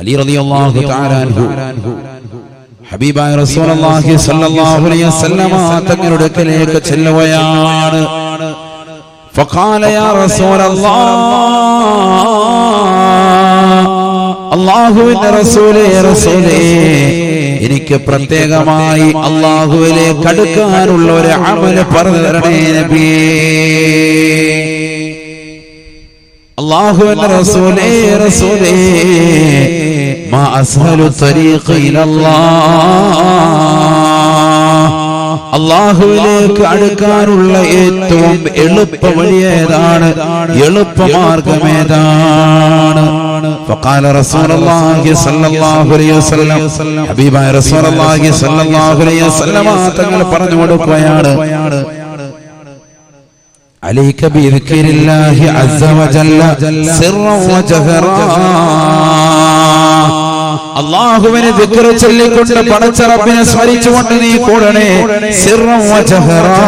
അലി റളിയല്ലാഹു തആല അൻഹു ഹബീബായ റസൂലുള്ളാഹി സ്വല്ലല്ലാഹു അലൈഹി വസല്ലം തങ്ങളുടെ അടുക്കലേക്ക് ചെല്ലുകയാണ്. ഫഖാല യാ റസൂലല്ലാഹ്, അല്ലാഹുവിന്റെ റസൂലേ, എനിക്ക് പ്രത്യേകമായി അല്ലാഹുവിലേക്ക് അടുക്കാനുള്ള ഒരു അമൽ പറഞ്ഞു തരണേ നബിയേ. അല്ലാഹുവിന്റെ റസൂലേ, മാ അസ്ഹലു ത്വരീഖ ഇലല്ലാഹ്, അല്ലാഹുവിലേക്ക് അടുക്കാനുള്ള ഏറ്റവും എളുപ്പ വഴിയേതാണ്, എളുപ്പമാർഗമേതാണ്? ഫഖാല റസൂലുള്ളാഹി സ്വല്ലല്ലാഹു അലൈഹി വസല്ലം, ഹബീബായ റസൂലുള്ളാഹി സ്വല്ലല്ലാഹു അലൈഹി വസല്ലം തങ്ങൾ പറഞ്ഞു കൊടുക്കുകയാണ്, അലൈക ബിദിക്രില്ലാഹി അസ്സ വജല്ല സിർറൻ വജഹറാ, അല്ലാഹുവിനെ ദിക്ർ ചൊല്ലിക്കൊണ്ട് പടച്ച റബ്ബിനെ സ്മരിച്ചുകൊണ്ട് നീ കൂടണേ. സിർറൻ വജഹറാ,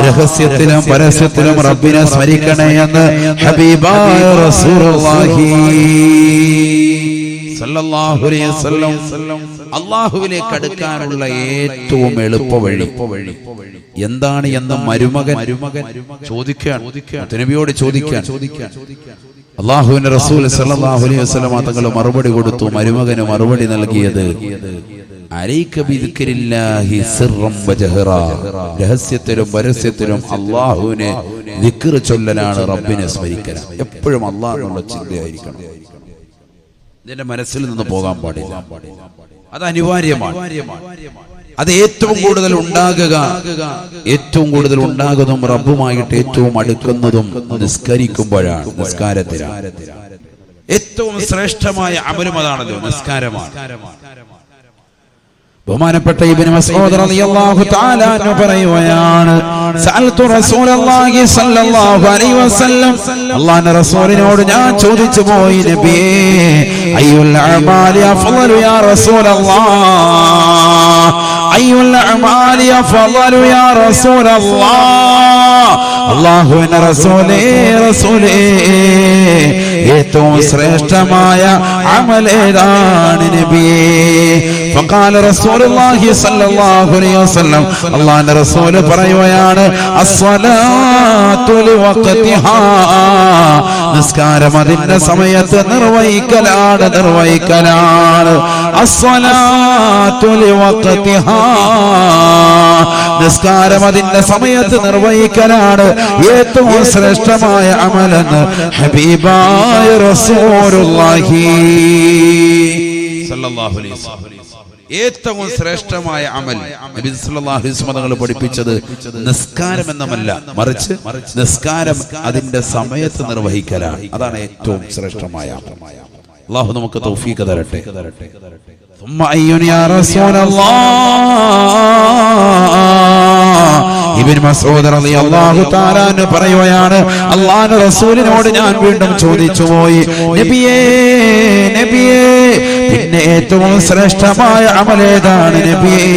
രഹസ്യത്തിലും പരസ്യത്തിലും റബ്ബിനെ സ്മരിക്കണേ എന്ന് ഹബീബായ റസൂലുള്ളാഹി സല്ലല്ലാഹു അലൈഹി വസല്ലം അല്ലാഹുവിലേക്ക് അടുക്കാനുള്ള ഏറ്റവും എളുപ്പ വഴി എന്താണ് എന്ന് മരുമകൻ ചോദിക്കാൻ, നബിയോട് ചോദിക്കാൻ അല്ലാഹുവിന്റെ റസൂൽ സല്ലല്ലാഹു അലൈഹി വസല്ലം തങ്ങൾ മറുപടി കൊടുത്തു. മരുമകന് മറുപടി നൽകിയത്, അലൈക ബിദിക്രില്ലാഹി സിർറൻ വജഹറാ, രഹസ്യത്തിലും പരസ്യത്തിലും അല്ലാഹുവിനെ ദിക്ർ ചൊല്ലലാണ്, റബ്ബിനെ സ്മരിക്കണം. എപ്പോഴും അല്ലാഹ് എന്നുള്ള ചിന്തയായിരിക്കണം, ഇതിന്റെ മനസ്സിൽ നിന്ന് പോകാൻ പാടില്ല. അത് അനിവാര്യമാണ്. അത് ഏറ്റവും കൂടുതൽ ഉണ്ടാകുന്നതും റബ്ബുമായിട്ട് ഏറ്റവും അടുക്കുന്നതും നിസ്കരിക്കുമ്പോഴാണ്, നിസ്കാരത്തിലാണ്. ഏറ്റവും ശ്രേഷ്ഠമായ അമലും അതാണല്ലോ, നിസ്കാരമാണ്. ബഹുമാനപ്പെട്ട ഇബ്നു മസ്ഊദ് റളിയല്ലാഹു തആല അൻഹു പറയുകയാണ്, സഅൽതു റസൂലല്ലാഹി സ്വല്ലല്ലാഹു അലൈഹി വസല്ലം, അല്ലാഹുവിന്റെ റസൂലിനോട് ഞാൻ ചോദിച്ചു പോയി, നബിയേ, അയ്യുൽ അഅമാലി അഫ്ളലു യാ റസൂലല്ലാഹ്, അയ്യുൽ അഅമാലി അഫ്ളലു യാ റസൂലല്ലാഹ്, അല്ലാഹുവിന്റെ റസൂലേ, ഏറ്റവും ശ്രേഷ്ഠമായ അമൽ ഏതാണ് നബിയേ? ഫഖാല റസൂലുള്ളാഹി സ്വല്ലല്ലാഹു അലൈഹി വസല്ലം, അല്ലാഹുവിന്റെ റസൂൽ പറയുകയാണ്, അസ്സലാത്തു ലിവഖതിഹാ, നിസ്കാരം അതിന്റെ സമയത്ത് നിർവഹിക്കലാണ്. അസ്സലാത്തു ലിവഖതിഹാ, നിസ്കാരം അതിന്റെ സമയത്ത് നിർവഹിക്കലാണ് ഏറ്റവും ശ്രേഷ്ഠമായ അമലെന്ന് ഹബീബായ റസൂലുള്ളാഹി സ്വല്ലല്ലാഹു അലൈഹി വസല്ലം. ഏറ്റവും ശ്രേഷ്ഠമായ അമൽ നബി സല്ലല്ലാഹു അലൈഹി വസല്ലം തങ്ങൾ പഠിപ്പിച്ചത് നിസ്കാരം എന്നല്ല, മറിച്ച് നിസ്കാരം അതിന്റെ സമയത്ത് നിർവഹിക്കലാണ്. അതാണ് ഏറ്റവും ശ്രേഷ്ഠമായ അമൽ. അല്ലാഹു നമുക്ക് തൗഫീഖ് തരട്ടെ. ثم أيون يا رسول الله, ഇബ്നു മസ്ഊദ് റളിയല്ലാഹു തആല അൻഹു പറയുകയാണ്, അല്ലാഹുവിന്റെ റസൂലിനോട് ഞാൻ വീണ്ടും ചോദിച്ചു പോയി, നബിയേ, പിന്നെ ഏറ്റവും ശ്രേഷ്ഠമായ അമൽ ഏതാണ് നബിയേ?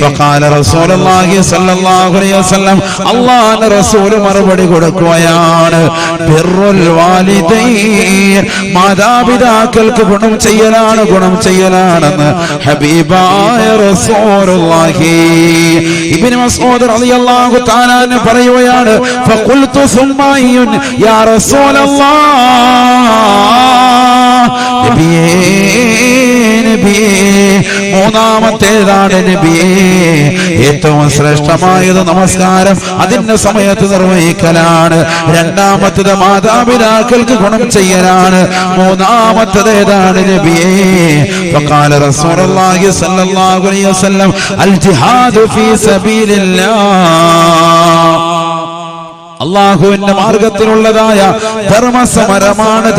ഫഖാല റസൂലുള്ളാഹി സ്വല്ലല്ലാഹു അലൈഹി വസല്ലം, അല്ലാഹുവിന്റെ റസൂൽ മറുപടി കൊടുക്കുകയാണ്, ബിർറുൽ വാലിദൈൻ, മാതാപിതാക്കൾക്ക് ഗുണം ചെയ്യലാണെന്ന് ഹബീബായ റസൂലുള്ളാഹി. ഇബ്നു മസ്ഊദ് റളിയല്ലാഹു തആല അൻഹു പറയുകയാണ്, ഫഖുൽതു സുമ്മ അയ്യുൻ യാ റസൂലല്ലാഹ്, നബിയേ, മൂന്നാമത്തേതാണ് നബിയേ? ഏറ്റവും ശ്രേഷ്ഠമായത് നമസ്കാരം അതിന്റെ സമയത്ത് നിർവഹിക്കലാണ്. രണ്ടാമത്തേത് മാതാപിതാക്കൾക്ക് ഗുണം ചെയ്യലാണ്. മൂന്നാമത്തേത് ഏതാണ് നബിയേ? ഫഖാല റസൂലുള്ളാഹി സ്വല്ലല്ലാഹു അലൈഹി വസല്ലം, അൽ ജിഹാദു ഫീ സബീലില്ലാഹ്, അല്ലാഹുവിന്റെ മാർഗത്തിലുള്ളതായ ധർമ്മസമരമാണെന്ന്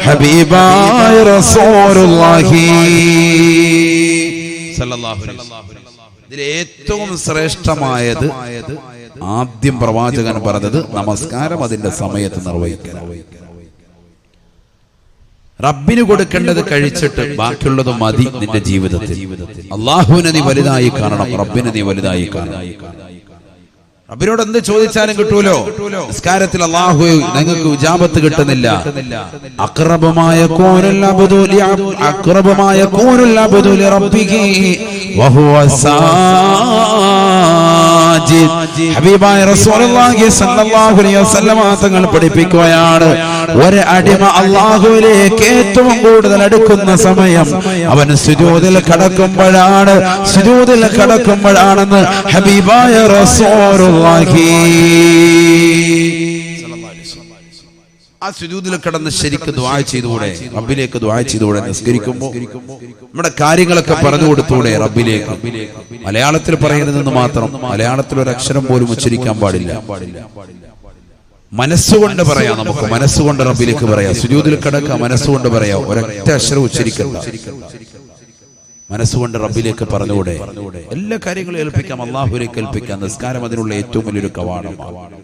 ഹബീബായ റസൂലുള്ളാഹി സല്ലല്ലാഹു അലൈഹി വസല്ലം. ഇതിൽ ഏറ്റവും ശ്രേഷ്ഠമായത് ആദ്യം പ്രവാചകൻ പറഞ്ഞത് നമസ്കാരം അതിന്റെ സമയത്ത് നിർവഹിക്കണം. റബ്ബിന് കൊടുക്കേണ്ടത് കഴിച്ചിട്ട് ബാക്കിയുള്ളത് മതി നിന്റെ ജീവിതത്തിൽ. അല്ലാഹുവിനെ നീ വലുതായി കാണണം, റബ്ബിനെ നീ വലുതായി കാണണം. റബ്ബിനോട് എന്ത് ചോദിച്ചാലും കിട്ടൂലോ. നിസ്കാരത്തിൽ അല്ലാഹു നിങ്ങൾക്ക് ഇജാബത്ത് കിട്ടുന്നില്ല. അഖറബമായ ഖൂനുൽ അബ്ദു ലിറബ്ബിഹി വഹുവ സാജിദ്. ഹബീബായ റസൂലുള്ളാഹി സ്വല്ലല്ലാഹു അലൈഹി വസല്ലം തങ്ങൾ പഠിപ്പിക്കുകയാണ്, ഒരു അടിമ അല്ലാഹുവിലേക്ക് ഏറ്റവും കൂടുതൽ അടുക്കുന്ന സമയം അവൻ സുജൂദിൽ കടക്കുമ്പോഴാണെന്ന് ഹബീബായ റസൂലുള്ളാഹി. ആ സുജൂദിൽ കിടന്ന് ശരിക്കും ദുആ ചെയ്തുകൂടെ? റബ്ബിലേക്ക് ദുആ ചെയ്തുകൂടെ? നിസ്കരിക്കുമ്പോൾ നമ്മുടെ കാര്യങ്ങളൊക്കെ പറഞ്ഞു കൊടുത്തൂടെ റബ്ബിലേക്ക്? മലയാളത്തിൽ പറയുന്നതെന്ന് മാത്രം, മലയാളത്തിൽ ഒരു അക്ഷരം പോലും ഉച്ചരിക്കാൻ പാടില്ല. മനസ്സുകൊണ്ട് പറയാം, നമുക്ക് മനസ്സുകൊണ്ട് റബ്ബിലേക്ക് പറയാം. സുജൂദിൽ കിടക്കുക, മനസ്സുകൊണ്ട് പറയാം, ഒരൊറ്റ അക്ഷരം ഉച്ചരിക്കണ്ട. മനസ്സുകൊണ്ട് റബ്ബിലേക്ക് പറഞ്ഞുകൂടെ? എല്ലാ കാര്യങ്ങളും ഏൽപ്പിക്കാം, അല്ലാഹുവിലേക്ക് ഏൽപ്പിക്കാം. നിസ്കാരം അതിനുള്ള ഏറ്റവും വലിയൊരു കവാടമാണ്.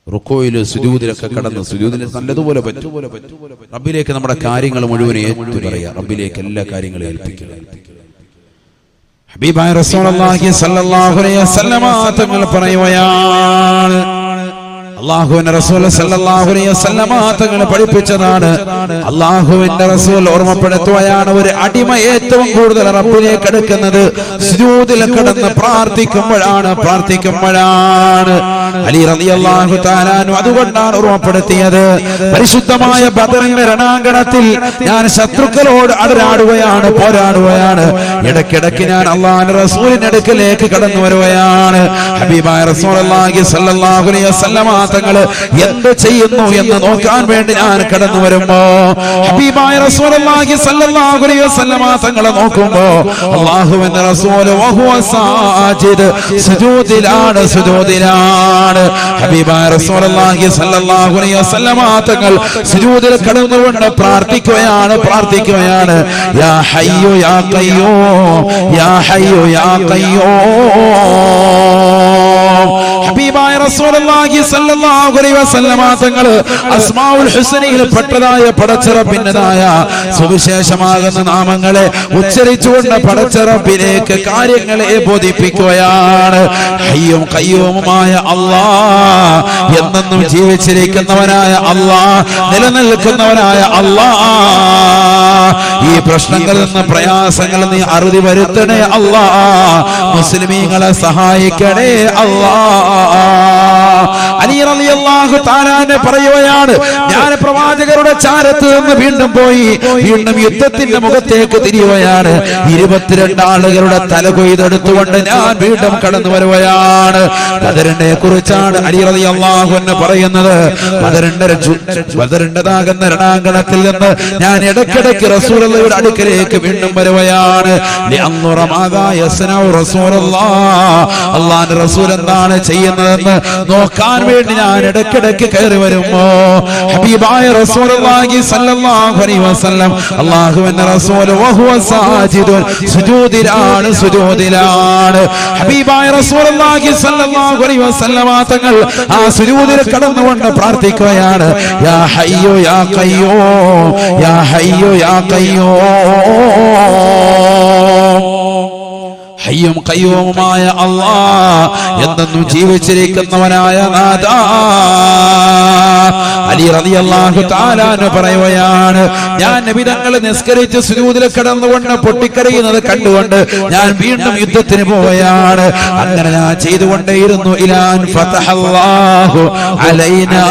റുക്കോയില് സുജൂദിലൊക്കെ കടന്ന് സുജൂദിന് നല്ലതുപോലെ പറ്റും. റബ്ബിലേക്ക് നമ്മുടെ കാര്യങ്ങൾ മുഴുവൻ ഏറ്റു പറയാം, റബ്ബിലേക്ക് എല്ലാ കാര്യങ്ങളും ഏൽപ്പിക്കുക. ഹബീബായ റസൂലുള്ളാഹി സ്വല്ലല്ലാഹു അലൈഹി വസല്ലം തങ്ങൾ പറയുകയാണ്, അല്ലാഹുവിന്റെ റസൂൽ സല്ലല്ലാഹു അലൈഹി വസല്ലം തങ്ങൾ പഠിപ്പിച്ചതാണ്. അല്ലാഹുവിന്റെ റസൂൽ ഓർമ്മപ്പെടുത്തുകയാണ്, ഒരു അടിമ ഏറ്റവും കൂടുതൽ റബ്ബിലേക്ക് അടുക്കുന്നത് സുജൂദിൽ കിടന്ന് പ്രാർത്ഥിക്കുമ്പോഴാണ്. അലി റളിയല്ലാഹു തആല അൻഹു അതുകൊണ്ടാണ് ഓർമ്മപ്പെടുത്തിയത്, പരിശുദ്ധമായ ബദറിന്റെ രണാങ്കണത്തിൽ ഞാൻ ശത്രുക്കളോട് പോരാടുകയാണ്. ഇടയ്ക്കിടയ്ക്ക് ഞാൻ അല്ലാഹുവിന്റെ റസൂലിന്റെ അടുക്കലേക്ക് കടന്നു വരുകയാണ്. ഹബീബായ റസൂലുള്ളാഹി സ്വല്ലല്ലാഹു അലൈഹി വസല്ലം തങ്ങൾ എന്ത് ചെയ്യുന്നു എന്ന് നോക്കാൻ വേണ്ടി ഞാൻ കടന്നു വരുമ്പോ ഹബീബായ റസൂലുള്ളാഹി സ്വല്ലല്ലാഹു അലൈഹി വസല്ലം തങ്ങളെ നോക്കുമ്പോ അല്ലാഹുവിന്റെ റസൂൽ വഹുവ സാജിദ്, സുജൂദിലാണ്. ഹബീബായ റസൂലുള്ളാഹി സ്വല്ലല്ലാഹു അലൈഹി വസല്ലം തങ്ങൾ സുജൂദിൽ കടന്നുകൊണ്ട് പ്രാർത്ഥിക്കുകയാണ്. യാ ഹയ്യു യാ ഖയ്യൂം, യാ ഹയ്യു യാ ഖയ്യൂം. ഹബീബായ റസൂലുള്ളാഹി സ്വല്ലല്ലാഹു അലൈഹി വസല്ലം തങ്ങൾ അസ്മാഉൽ ഹുസ്നയിൽ പെട്ടതായ പടച്ചറബിന്റേതായ സുവിശേഷമാകുന്ന നാമങ്ങളെ ഉച്ചരിച്ചുകൊണ്ട് പടച്ചറബിലേക്ക് കാര്യങ്ങളെ ബോധിപ്പിക്കുകയാണ്. ഹയ്യും ഖയ്യൂമുമായ അല്ലാഹ്, എന്നെന്നും ജീവിച്ചിരിക്കുന്നവനായ അല്ലാഹ്, നിലനിൽക്കുന്നവനായ അല്ലാഹ്, ഈ പ്രശ്നങ്ങളിൽ നിന്ന് പ്രയാസങ്ങളിൽ നീ അറുതി വരുത്തണേ അല്ലാഹ്, മുസ്ലിമീങ്ങളെ സഹായിക്കണേ അല്ലാഹ്. അലി റളിയല്ലാഹു തആല പറയുകയാണ്, ഞാൻ പ്രവാചകരുടെ ചാരത്ത് നിന്ന് വീണ്ടും യുദ്ധത്തിന്റെ മുഖത്തേക്ക് തിരിയുകയാണ്. 22 ആളുകളുടെ തല കൊയ്തെടുത്തുകൊണ്ട് ഞാൻ വീണ്ടും കടന്നു വരുകയാണ്. ബദറിനെ കുറിച്ചാണ് അലി റളിയല്ലാഹു അൻഹു പറയുന്നത്. ബദറിന്റേതാകുന്ന രണാങ്കണത്തിൽ നിന്ന് ഞാൻ ഇടയ്ക്കിടയ്ക്ക് റസൂലുള്ളാഹിയുടെ അടുക്കലേക്ക് വീണ്ടും വരുകയാണ്. അല്ലാഹുവിന്റെ റസൂൽ എന്താണ് ചെയ്യുന്നതെന്ന് നോക്കാൻ വേണ്ടി ഞാൻ ഇടയ്ക്കിടയ്ക്ക് കയറി വരുമ്പോ ഹബീബായ റസൂലുള്ളാഹി സ്വല്ലല്ലാഹു അലൈഹി വസല്ലം അല്ലാഹുവിന്റെ റസൂൽ വഹുവ സാജിദുൻ, സുജൂദിലാണ്. ഹബീബായ റസൂലുള്ളാഹി സ്വല്ലല്ലാഹു അലൈഹി വസല്ലം തങ്ങൾ ആ സുജൂദിൽ കടന്നുകൊണ്ട് പ്രാർത്ഥിക്കുകയാണ്. യാ ഹയ്യു യാ ഖയ്യൂം, യാ ഹയ്യു യാ ഖയ്യൂം. ഹയ്യും ഖയ്യൂമുമായ അല്ലാഹ്, എന്നെന്നും ജീവിച്ചിരിക്കുന്നവനായ നാഥാ. അലി റളിയല്ലാഹു തആല പറയുകയാണ്, ഞാൻ നബി തങ്ങൾ നിസ്കരിച്ച് സുജൂദിൽ കിടന്നുകൊണ്ട് പൊട്ടിക്കരയുന്നത് കണ്ടുകൊണ്ട് ഞാൻ വീണ്ടും യുദ്ധത്തിന് പോവുകയാണ്. അങ്ങനെ ഞാൻ ചെയ്തുകൊണ്ടേയിരുന്നു. ഇലാൻ ഫതഹല്ലാഹു അലൈനാ,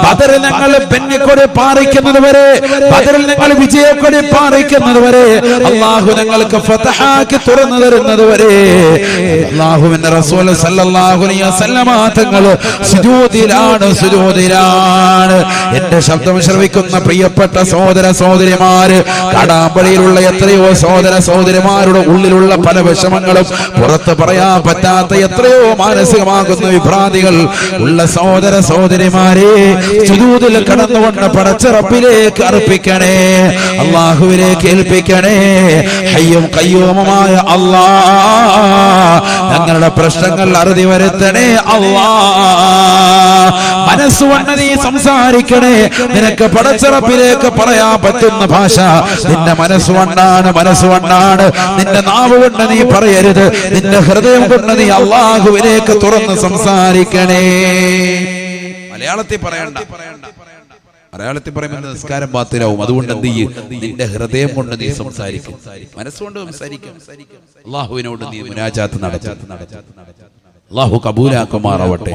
ബദറിൽ ഞങ്ങൾ പെണ്ണിക്കൊടി പാറിക്കുന്നത് വരെ, ബദറിൽ ഞങ്ങൾ വിജയക്കൊടി പാറിക്കുന്നത് വരെ, അല്ലാഹു ഞങ്ങൾക്ക് ഫതഹാക്കി തുറന്നു തരുന്നത് വരെ അല്ലാഹുവിന്റെ റസൂൽ സല്ലല്ലാഹു അലൈഹി വസല്ലം തങ്ങൾ സുജൂദിലാണ്. എന്റെ ശബ്ദം ശ്രവിക്കുന്ന പ്രിയപ്പെട്ട സഹോദര സഹോദരിമാര്, കടാമ്പടിയിലുള്ള എത്രയോ സഹോദര സഹോദരിമാരുടെ ഉള്ളിലുള്ള പല വിഷമങ്ങളും പുറത്ത് പറയാൻ പറ്റാത്ത എത്രയോ മാനസികമാകുന്ന വിഭ്രാന്തികൾ ഉള്ള സഹോദര സഹോദരിമാരെ, സുജൂദിൽ കടന്നുകൊണ്ട് പടച്ച റബ്ബിലേക്ക് അർപ്പിക്കണേ, അല്ലാഹുവിലേക്ക് ഏൽപ്പിക്കണേ. ഹയ്യും ഖയ്യൂമുമായ അല്ലാഹ് ഞങ്ങളുടെ പ്രശ്നങ്ങൾ അറുതി വരുത്തണേ അല്ലാഹ്. മനസ്സുകൊണ്ട് നീ സംസാരിക്കണേ. നിനക്ക് പടച്ച റബ്ബിലേക്ക് പറയാൻ പറ്റുന്ന ഭാഷ നിന്റെ മനസ്സുകൊണ്ടാണ്, മനസ്സുകൊണ്ടാണ്. നിന്റെ നാവ് കൊണ്ട് നീ പറയരുത്, നിന്റെ ഹൃദയം കൊണ്ട് നീ അല്ലാഹുവിലേക്ക് തുറന്ന് സംസാരിക്കണേ. മലയാളത്തിൽ പറയണ്ട, മലയാളത്തിൽ പറയുമ്പോൾ നിസ്കാരം ബാത്തിലാവും. അതുകൊണ്ട് എന്ത് ചെയ്യും? നിന്റെ ഹൃദയം കൊണ്ട് നീ സംസാരിക്കും, മനസ്സുകൊണ്ട് സംസാരിക്കും. അല്ലാഹുവിനോട് നീ മുനാജാത്ത് നടത്തും. അല്ലാഹു കബൂലാക്കുമാറാവട്ടെ.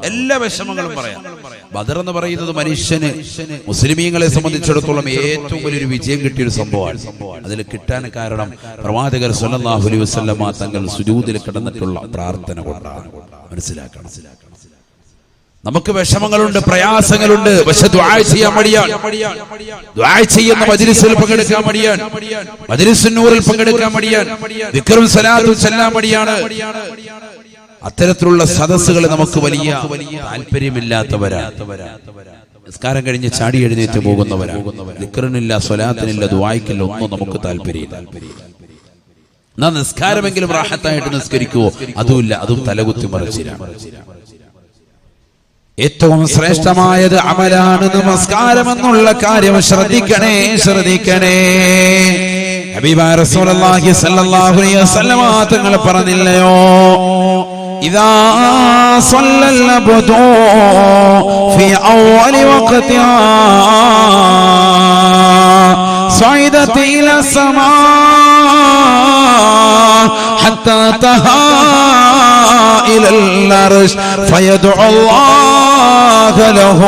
എല്ലാ വിഷമങ്ങളും പറയാം. ബദർ എന്ന് പറയുന്നത് മനുഷ്യന്, മുസ്ലിമീങ്ങളെ സംബന്ധിച്ചിടത്തോളം ഏറ്റവും വലിയൊരു വിജയം കിട്ടിയൊരു സംഭവമാണ്. അതിൽ കിട്ടാൻ കാരണം പ്രവാചകർ സ്വല്ലല്ലാഹു അലൈഹി വസല്ലമ തങ്ങൾ സുജൂദിൽ കിടന്നിട്ടുള്ള പ്രാർത്ഥന കൊണ്ടാണ്. മനസ്സിലാക്കണം. നമുക്ക് വിഷമങ്ങളുണ്ട്, പ്രയാസങ്ങളുണ്ട്, പക്ഷെ ദുആ ചെയ്യാൻ മടിയാണ്. ദുആ ചെയ്യുന്ന മജ്ലിസിൽ പങ്കെടുക്കാൻ മടിയാണ്, മജ്ലിസുൻ നൂറിൽ പങ്കെടുക്കാൻ മടിയാണ്, ദിക്റും സലാത്തും ചൊല്ലാൻ മടിയാണ്. അത്തരത്തിലുള്ള സദസ്സുകൾ നമുക്ക് വലിയ താല്പര്യമില്ലാത്തവരാണ്. നിസ്കാരം കഴിഞ്ഞ് ചാടി എഴുന്നേറ്റ് പോകുന്നവരാണ്. ദിക്റിനില്ല, സ്വലാത്തിനില്ല, ദുആയ്ക്കില്ല, ഒന്നും നമുക്ക് താല്പര്യമില്ല. എന്നാ നിസ്കാരമെങ്കിലും റാഹത്തായിട്ട് നിസ്കരിക്കുവോ? അതുമില്ല, അതും തലകുത്തി മറിച്ചിലാണ്. ഏറ്റവും ശ്രേഷ്ഠമായത് അമലാണ് നമസ്കാരം എന്നുള്ള കാര്യം ശ്രദ്ധിക്കണേ, ശ്രദ്ധിക്കണേ. ഹബീബായ റസൂലുള്ളാഹി സ്വല്ലല്ലാഹു അലൈഹി വസല്ലമ തങ്ങൾ പറഞ്ഞില്ലയോ, ഇദാ സ്വല്ലൽ അബ്ദു ഫീ അവ്വലി വഖതിഹാ صعدت إلى السماء حتى انتهى إلى العرش فيدعو الله له.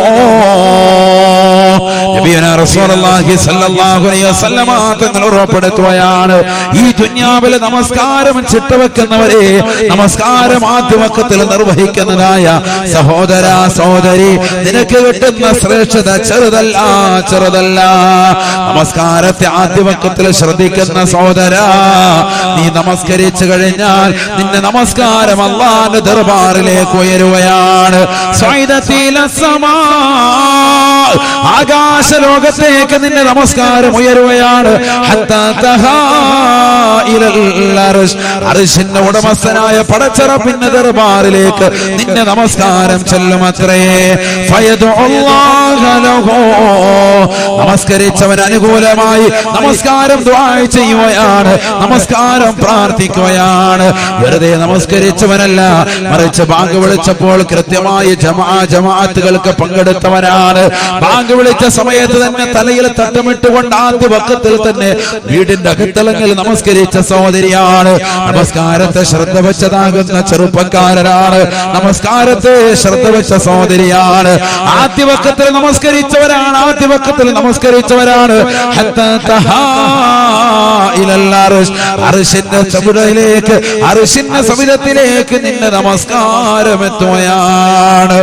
നബിയുനാ റസൂലുള്ളാഹി സ്വല്ലല്ലാഹു അലൈഹി വസല്ലമ തങ്ങൾ ഉറപ്പെടുത്തുകയാണ്, ഈ ദുനിയാവിലെ നമസ്കാരം ചിട്ടവെക്കുന്നവരെ, നമസ്കാരം ആദ്യമക്കത്തിൽ നിർവഹിക്കുന്നതായ സഹോദര സഹോദരി, നിനക്ക് കിട്ടുന്ന ശ്രേഷ്ഠത ചെറുതല്ല, ചെറുതല്ല. നമസ്കാരത്തെ ആദ്യമക്കത്തിൽ ശ്രദ്ധിക്കുന്ന സഹോദര, നീ നമസ്കരിച്ചു കഴിഞ്ഞാൽ നിന്റെ നമസ്കാരം അല്ലാഹുവിന്റെ ദർബാറിലേക്ക് ഉയരുകയാണ്. ആകാശ ലോകത്തേക്ക് നിന്റെ നമസ്കാരം ഉയരുകയാണ്. അർശിന്റെ ഉടമസ്ഥനായ പടച്ച റബ്ബിന്റെ ദർബാറിലേക്ക് നിന്റെ നമസ്കാരം ചെല്ലുമത്രേ. നമസ്കരിച്ചവൻ അനുകൂലമായി നമസ്കാരം ദുആ ചെയ്യുകയാണ്, നമസ്കാരം പ്രാർത്ഥിക്കുകയാണ്. വെറുതെ നമസ്കരിച്ചവനല്ല, മറിച്ച് ബാങ്ക് വിളിച്ചപ്പോൾ കൃത്യമായി ജമാഅത്തുകൾക്ക് പങ്കെടുത്തവനാണ്. ബാങ്ക് വിളിച്ച സമയത്ത് തന്നെ തലയിൽ തട്ടമിട്ടുകൊണ്ട് ആദ്യ വഖത്തിൽ തന്നെ വീടിന്റെ അകത്തളങ്ങളിൽ നമസ്കരിച്ച സഹോദരിയാണ്. നമസ്കാരത്തെ ശ്രദ്ധ വെച്ചതാകുന്ന ചെറുപ്പക്കാരനാണ്, നമസ്കാരത്തെ ശ്രദ്ധ വെച്ച സഹോദരിയാണ്. ആദ്യ വഖത്തിൽ നമസ്കരിച്ചവരാണ്, ആദ്യ വഖത്തിൽ നമസ്കരിച്ചവരാണ്. അർശിന്റെ ചുവടിലേക്ക്, അർശിന്റെ സവിധത്തിലേക്ക് നിന്റെ നമസ്കാരം എത്തുകയാണ്.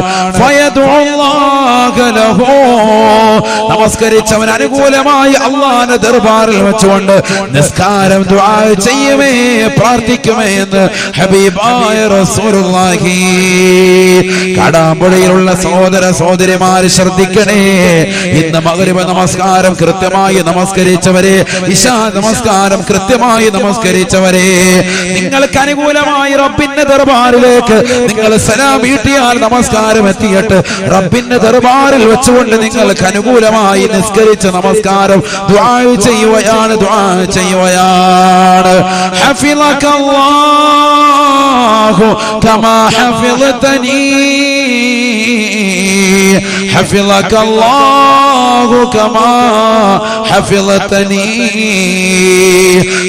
നമസ്കരിച്ചവൻ അനുകൂലമായി അല്ലാഹുവിന്റെ ദർബാറിൽ വെച്ചുകൊണ്ട് നിസ്കാരം ദുആ ചെയ്യുമേ, പ്രാർത്ഥിക്കുമേ എന്ന് ഹബീബായ റസൂലുള്ളാഹി. കടാമ്പുഴയിലുള്ള സഹോദര സഹോദരിമാർ ശ്രദ്ധിക്കണേ. ഇന്ന് മഗ്രിബ് നമസ്കാരം കൃത്യമായി നമസ്കരിച്ചവരെ, ഇശാ നമസ്കാരം കൃത്യമായി നമസ്കരിച്ചവരെ, നിങ്ങൾക്ക് അനുകൂലമായി റബ്ബിന്റെ ദർബാറിലേക്ക് നിങ്ങൾ സലാം വീട്ടിയാൽ നമസ്കാരം എത്തിയിട്ട് റബ്ബിന്റെ ദർബാറിൽ വെച്ചുകൊണ്ട് നിങ്ങൾക്ക് അനുകൂലമായി നിസ്കരിച്ച നമസ്കാരം ദുആ ചെയ്യുകയാണ്, ദുആ ചെയ്യുകയാണ്. ഹഫിളകല്ലാഹു കമാ ഹഫിളതനീ, ഹഫിളകല്ലാഹു കമാ ഹഫിളതനീ.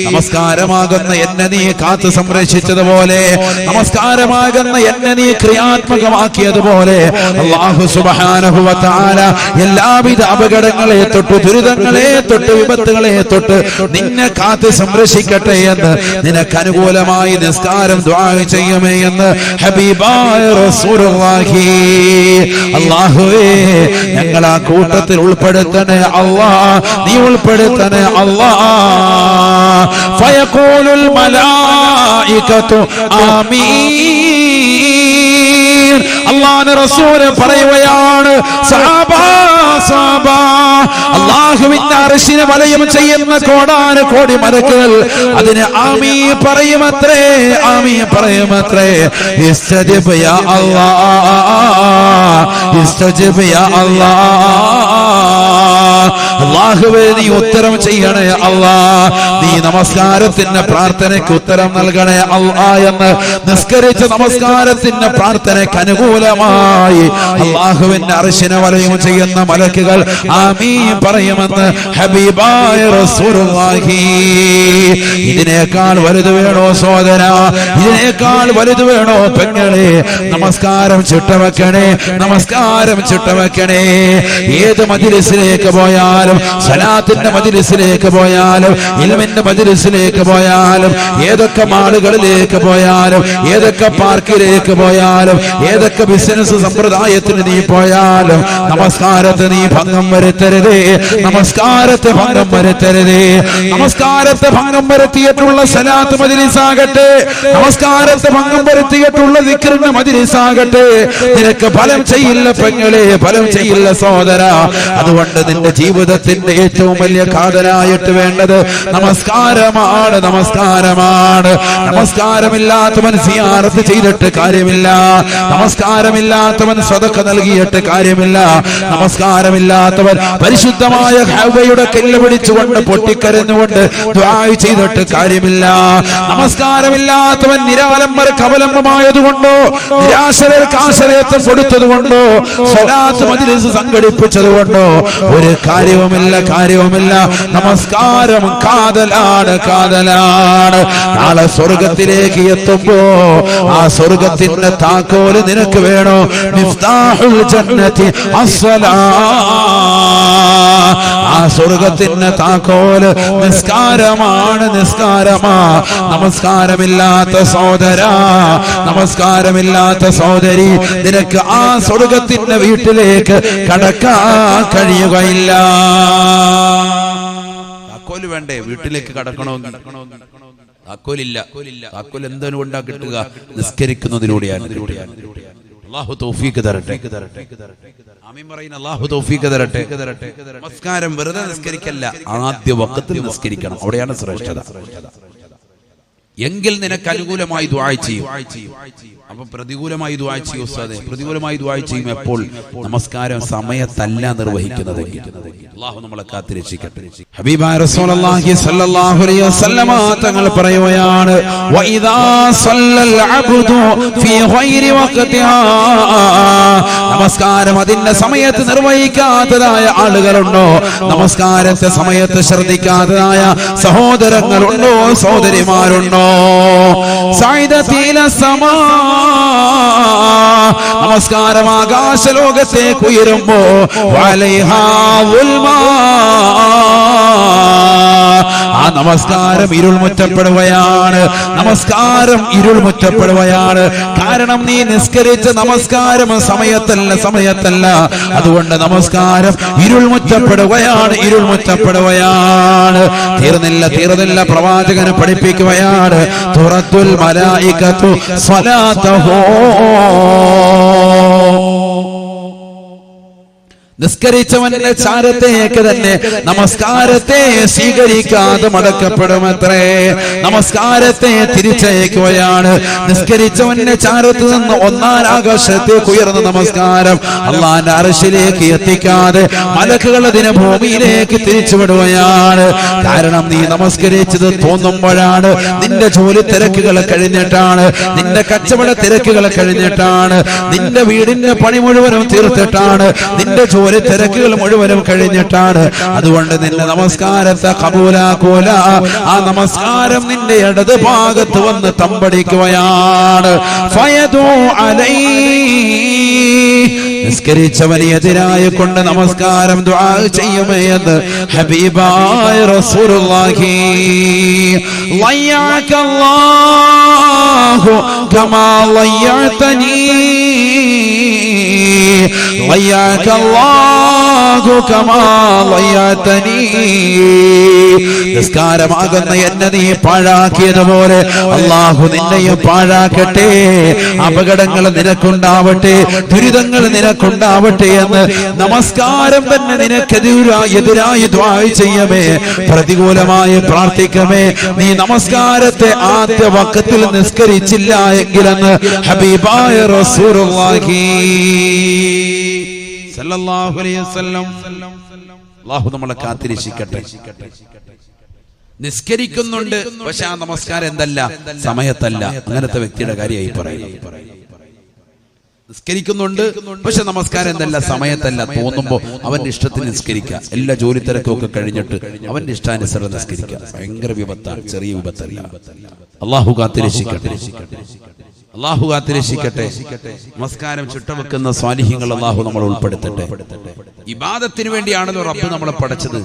നമസ്കാരമാകുന്ന എന്നെ നീ കാത്തു സംരക്ഷിച്ചതുപോലെ, നമസ്കാരമാകുന്ന എന്നെ നീ ക്രിയാത്മകമാക്കിയതുപോലെ അല്ലാഹു സുബ്ഹാനഹു വ തആല എല്ലാവിധ അപകടങ്ങളെ തൊട്ട്, ദുരിതങ്ങളെ തൊട്ട്, വിപത്തുകളെ തൊട്ട് നിന്നെ കാത്തു സംരക്ഷിക്കട്ടെ എന്ന് നിനക്ക് അനുകൂലമായി നിസ്കാരം ദുആ ചെയ്യുമേ എന്ന് ഹബീബായ റസൂലുള്ളാഹി. അല്ലാഹുവേ, ഞങ്ങൾ ആ കൂട്ടത്തിൽ ഉൾപ്പെടുത്തണേ അല്ലാഹ്, നീ ഉൾപ്പെടുത്തണേ അല്ലാഹ്. ഫയഖൂലുൽ മലായികതു ആമീൻ. അല്ലാഹുവിന്റെ റസൂൽ പറയുകയാണ്, സഹാബാ സഹാബാ, അല്ലാഹുവിന്റെ അർശിനെ വലയം ചെയ്യുന്ന കോടാനുകോടി മലക്കുകൾ അതിന് ആമീൻ പറയുമത്രേ, ആമീൻ പറയുമത്രേ. ഇസ്തജിബ് യാ അല്ലാഹ്, ഇസ്തജിബ് യാ അല്ലാഹ്. അല്ലാഹുവേ നീ ഉത്തരം ചെയ്യണേ അല്ലാഹ്, നീ നമസ്കാരത്തിന്റെ പ്രാർത്ഥനയ്ക്ക് ഉത്തരം നൽകണേ അല്ലാഹ് എന്ന് നിസ്കരിച്ച നമസ്കാരത്തിന്റെ പ്രാർത്ഥനയ്ക്ക് അനുകൂലമായി അല്ലാഹുവിന്റെ അർശിനെ വലയം ചെയ്യുന്ന മലക്കുകൾ ആമീൻ പറയുമെന്ന് ഹബീബായ റസൂലുള്ളാഹി. ഇതിനേക്കാൾ വലുത് വേണോ സഹോദര? ഇതിനേക്കാൾ വലുത് വേണോ പെങ്ങളെ? നമസ്കാരം ചിട്ടവെക്കണേ, നമസ്കാരം ചിട്ടവെക്കണേ. ഏത് മജ്‌ലിസിലേക്ക് പോയാലും, സലാത്തിന്റെ മജ്‌ലിസിലേക്ക് പോയാലും, ഇൽമിന്റെ മജ്‌ലിസിലേക്ക് പോയാലും, ഏതൊക്കെ മാളുകളിലേക്ക് പോയാലും, ഏതൊക്കെ പാർക്കിലേക്ക് പോയാലും, ഏതൊക്കെ ബിസിനസ് സമ്പ്രദായത്തിന് നീ പോയാലും നമസ്കാരത്തെ നീ ഭംഗം വരുത്തരുതേ, നമസ്കാരത്തെ ഭംഗം വരുത്തരുതേ. നമസ്കാരത്തെ ഭംഗം വരുത്തിയിട്ടുള്ള സലാത്ത് മജ്‌ലിസാകട്ടെ, നമസ്കാരത്തെ ഭംഗം വരുത്തിയിട്ടുള്ള ദിക്റിന്റെ മജ്‌ലിസാകട്ടെ, നിനക്ക് ഫലം ചെയ്യില്ല പെങ്ങളെ, ഫലം ചെയ്യില്ല സഹോദര. അതുകൊണ്ട് നിന്റെ ജീവിതത്തിന്റെ ഏറ്റവും വലിയ കാതലായിട്ട് വേണ്ടത് നമസ്കാരമാണ്, നമസ്കാരമാണ്. നമസ്കാരമില്ലാത്തവൻ സിയാറത്ത് ചെയ്തിട്ട് കാര്യമില്ല, നമസ്കാരമില്ലാത്തവൻ സദഖ നൽകിയിട്ട് കാര്യമില്ല, നമസ്കാരമില്ലാത്തവൻ പരിശുദ്ധമായ ഹവ്വയുടെ കല്ല് പിടിച്ചുകൊണ്ട് പൊട്ടിക്കരഞ്ഞുകൊണ്ട് ദുആ ചെയ്തിട്ട് കാര്യമില്ല, നമസ്കാരമില്ലാത്തവൻ നിരാലംബർക്ക് അവലംബമായതുകൊണ്ടോ നിരാശരർക്ക് ആശ്രയത്വം കൊടുത്തതുകൊണ്ടോ സ്വലാത്ത് മജ്‌ലിസ് സംഘടിപ്പിച്ചതുകൊണ്ടോ ഒരു കാര്യവുമില്ല, കാര്യവുമില്ല. നമസ്കാരം കാതലാണ്, കാതലാണ്. നാളെ സ്വർഗത്തിലേക്ക് എത്തുമ്പോ ആ സ്വർഗത്തിന്റെ താക്കോല് നിനക്ക് വേണോ? മിഫ്താഹുൽ ജന്നതി അസ്സലാ. ആ സ്വർഗത്തിന്റെ താക്കോല് നിസ്കാരമാണ്, നിസ്കാരമാ. നമസ്കാരമില്ലാത്ത സഹോദര, നമസ്കാരമില്ലാത്ത സഹോദരി, നിനക്ക് ആ സ്വർഗത്തിന്റെ വീട്ടിലേക്ക് കടക്കാൻ കഴിയുകയില്ല. താക്കോല് വേണ്ടേ വീട്ടിലേക്ക് കടക്കണമെങ്കിൽ? താക്കോലില്ല. താക്കോൽ എന്തിനുകൊണ്ടാ കിട്ടുക? നിസ്കരിക്കുന്നതിലൂടെയാണ്. അല്ലാഹു തൗഫീഖ് തരട്ടെ, ആമീൻ പറയുന്ന അല്ലാഹു തൗഫീഖ് തരട്ടെ. നമസ്കാരം വെറുതെ നിസ്കരിക്കല്ല, ആദ്യ വഖത്തിൽ നിസ്കരിക്കണം. അവിടെയാണ് ശ്രേഷ്ഠത. എങ്കിൽ നിനക്ക് അനുകൂലമായി ദുആ ചെയ്യും. അപ്പൊ പ്രതികൂലമായി ദുആ ചെയ്യും ഉസ്താദേ. പ്രതികൂലമായി ദുആ ചെയ്യും എപ്പോൾ? നമസ്കാരം സമയത്തല്ല നിർവഹിക്കുന്നതെങ്കിൽ. അല്ലാഹു നമ്മളെ കാത്തിരക്ഷിക്കട്ടെ. ഹബീബായ റസൂലുള്ളാഹി സ്വല്ലല്ലാഹു അലൈഹി വസല്ലമ തങ്ങൾ പറയുകയാണ്, വഇദാ സല്ലൽ അബ്ദു ഫീ ഗൈരി വഖതിഹാ. നമസ്കാരം അതിന്റെ സമയത്ത് നിർവഹിക്കാത്തതായ ആളുകളുണ്ടോ? നമസ്കാരത്തെ സമയത്ത് ശ്രദ്ധിക്കാത്തതായ സഹോദരങ്ങളുണ്ടോ, സഹോദരിമാരുണ്ടോ? സൈദതീല സമാ. നമസ്കാരം ആകാശലോകത്തേക്ക് ഉയരുമ്പോ വലൈഹാ ഉൽമാ. ആ നമസ്കാരം ഇരുൾ മുറ്റപ്പെടുകയാണ്, നമസ്കാരം ഇരുൾ മുറ്റപ്പെടുകയാണ്. കാരണം നീ നിസ്കരിച്ച നമസ്കാരം സമയത്തല്ല, സമയത്തല്ല. അതുകൊണ്ട് നമസ്കാരം ഇരുൾ മുറ്റപ്പെടുകയാണ്, ഇരുൾ മുറ്റപ്പെടുകയാണ്. തീർന്നില്ല, തീർന്നില്ല. പ്രവാചകന് പഠിപ്പിക്കുകയാണ്, തുറത്തുൽ മലായികത്തു സ്വലാത്തഹു. നിസ്കരിച്ചവന്റെ ചാരത്തേക്ക് തന്നെ നമസ്കാരത്തെ സ്വീകരിക്കാതെ മടക്കപ്പെടുമത്രേ. നമസ്കാരത്തെ തിരിച്ചയക്കുകയാണ്. നിസ്കരിച്ചവന്റെ ചാരത്ത് നിന്ന് ഒന്നാം ആകാശത്തേക്ക് ഉയർന്ന നമസ്കാരം അല്ലാഹുവിന്റെ അർശിലേക്ക് എത്തിക്കാതെ മലക്കുകൾ അതിനെ ഭൂമിയിലേക്ക് തിരിച്ചുവിടുകയാണ്. കാരണം നീ നമസ്കരിച്ചത് തോന്നുമ്പോഴാണ്. നിന്റെ ജോലി തിരക്കുകൾ കഴിഞ്ഞിട്ടാണ്, നിന്റെ കച്ചവട തിരക്കുകൾ കഴിഞ്ഞിട്ടാണ്, നിന്റെ വീടിന്റെ പണി മുഴുവനും തീർത്തിട്ടാണ്, നിന്റെ ജോലി തിരക്കുകൾ മുഴുവനും കഴിഞ്ഞിട്ടാണ്. അതുകൊണ്ട് നിന്റെ നമസ്കാരത്തെ കബൂലാക്കൂല. ആ നമസ്കാരം നിന്റെ ഇടത് ഭാഗത്ത് വന്ന് തമ്പടിക്കുകയാണ്. ഫയദു അലൈ. നിസ്കരിച്ചവന് എതിരായി കൊണ്ട് നമസ്കാരം ദുആ ചെയ്യുമെന്ന് ഹബീബായ റസൂലുള്ളാഹി. ലയ്യഅകല്ലാഹു കമാ ലയ്യഅതനീ. വയ്യാകല്ലാഹു കമാ വയ്യാതനീ. നിസ്കാരമാകുന്ന എന്നെ നീ പാഴാക്കിയതുപോലെ അല്ലാഹു നിന്നെയും പാഴാക്കട്ടെ. അപകടങ്ങൾ നിനക്കുണ്ടാവട്ടെ, ദുരിതങ്ങൾ നിനക്കുണ്ടാവട്ടെ എന്ന് നമസ്കാരം തന്നെ നിനക്കെതിരായി ദുആ ചെയ്യമേ, പ്രതികൂലമായി പ്രാർത്ഥിക്കമേ. നീ നമസ്കാരത്തെ ആദ്യ വഖത്തിൽ നിസ്കരിച്ചില്ല എങ്കിലെന്ന് ഹബീബായ റസൂലുള്ളാഹി സല്ലല്ലാഹു അലൈഹി വസല്ലം. അല്ലാഹു നമ്മളെ കാത്തിരക്ഷിക്കട്ടെ. നിസ്കരിക്കുന്നുണ്ട് പക്ഷെ ആ നമസ്കാരം എന്തല്ല, സമയത്തല്ല. അങ്ങനത്തെ വ്യക്തിയുടെ കാര്യമായി പറയുന്നു. നിസ്കരിക്കുന്നുണ്ട് പക്ഷെ നമസ്കാരം എന്തല്ല, സമയത്തല്ല. തോന്നുമ്പോ അവന്റെ ഇഷ്ടത്തിന് നിസ്കരിക്കുക. എല്ലാ ജോലി തിരക്കൊക്കെ കഴിഞ്ഞിട്ട് അവന്റെ ഇഷ്ടാനുസരണം നിസ്കരിക്കുക. ഭയങ്കര വിപത്താണ്, ചെറിയ വിപത്തല്ല. അല്ലാഹു കാത്തിരക്ഷിക്കട്ടെ, അല്ലാഹു കാത്തിരക്ഷിക്കട്ടെ. നമസ്കാരം ചുട്ടവെക്കുന്ന സ്വാലിഹ്യങ്ങൾ അല്ലാഹു നമ്മൾ ഉൾപ്പെടുത്തട്ടെ. ഇബാദത്തിന് വേണ്ടിയാണല്ലോ റബ്ബ് നമ്മളെ പഠിച്ചത്.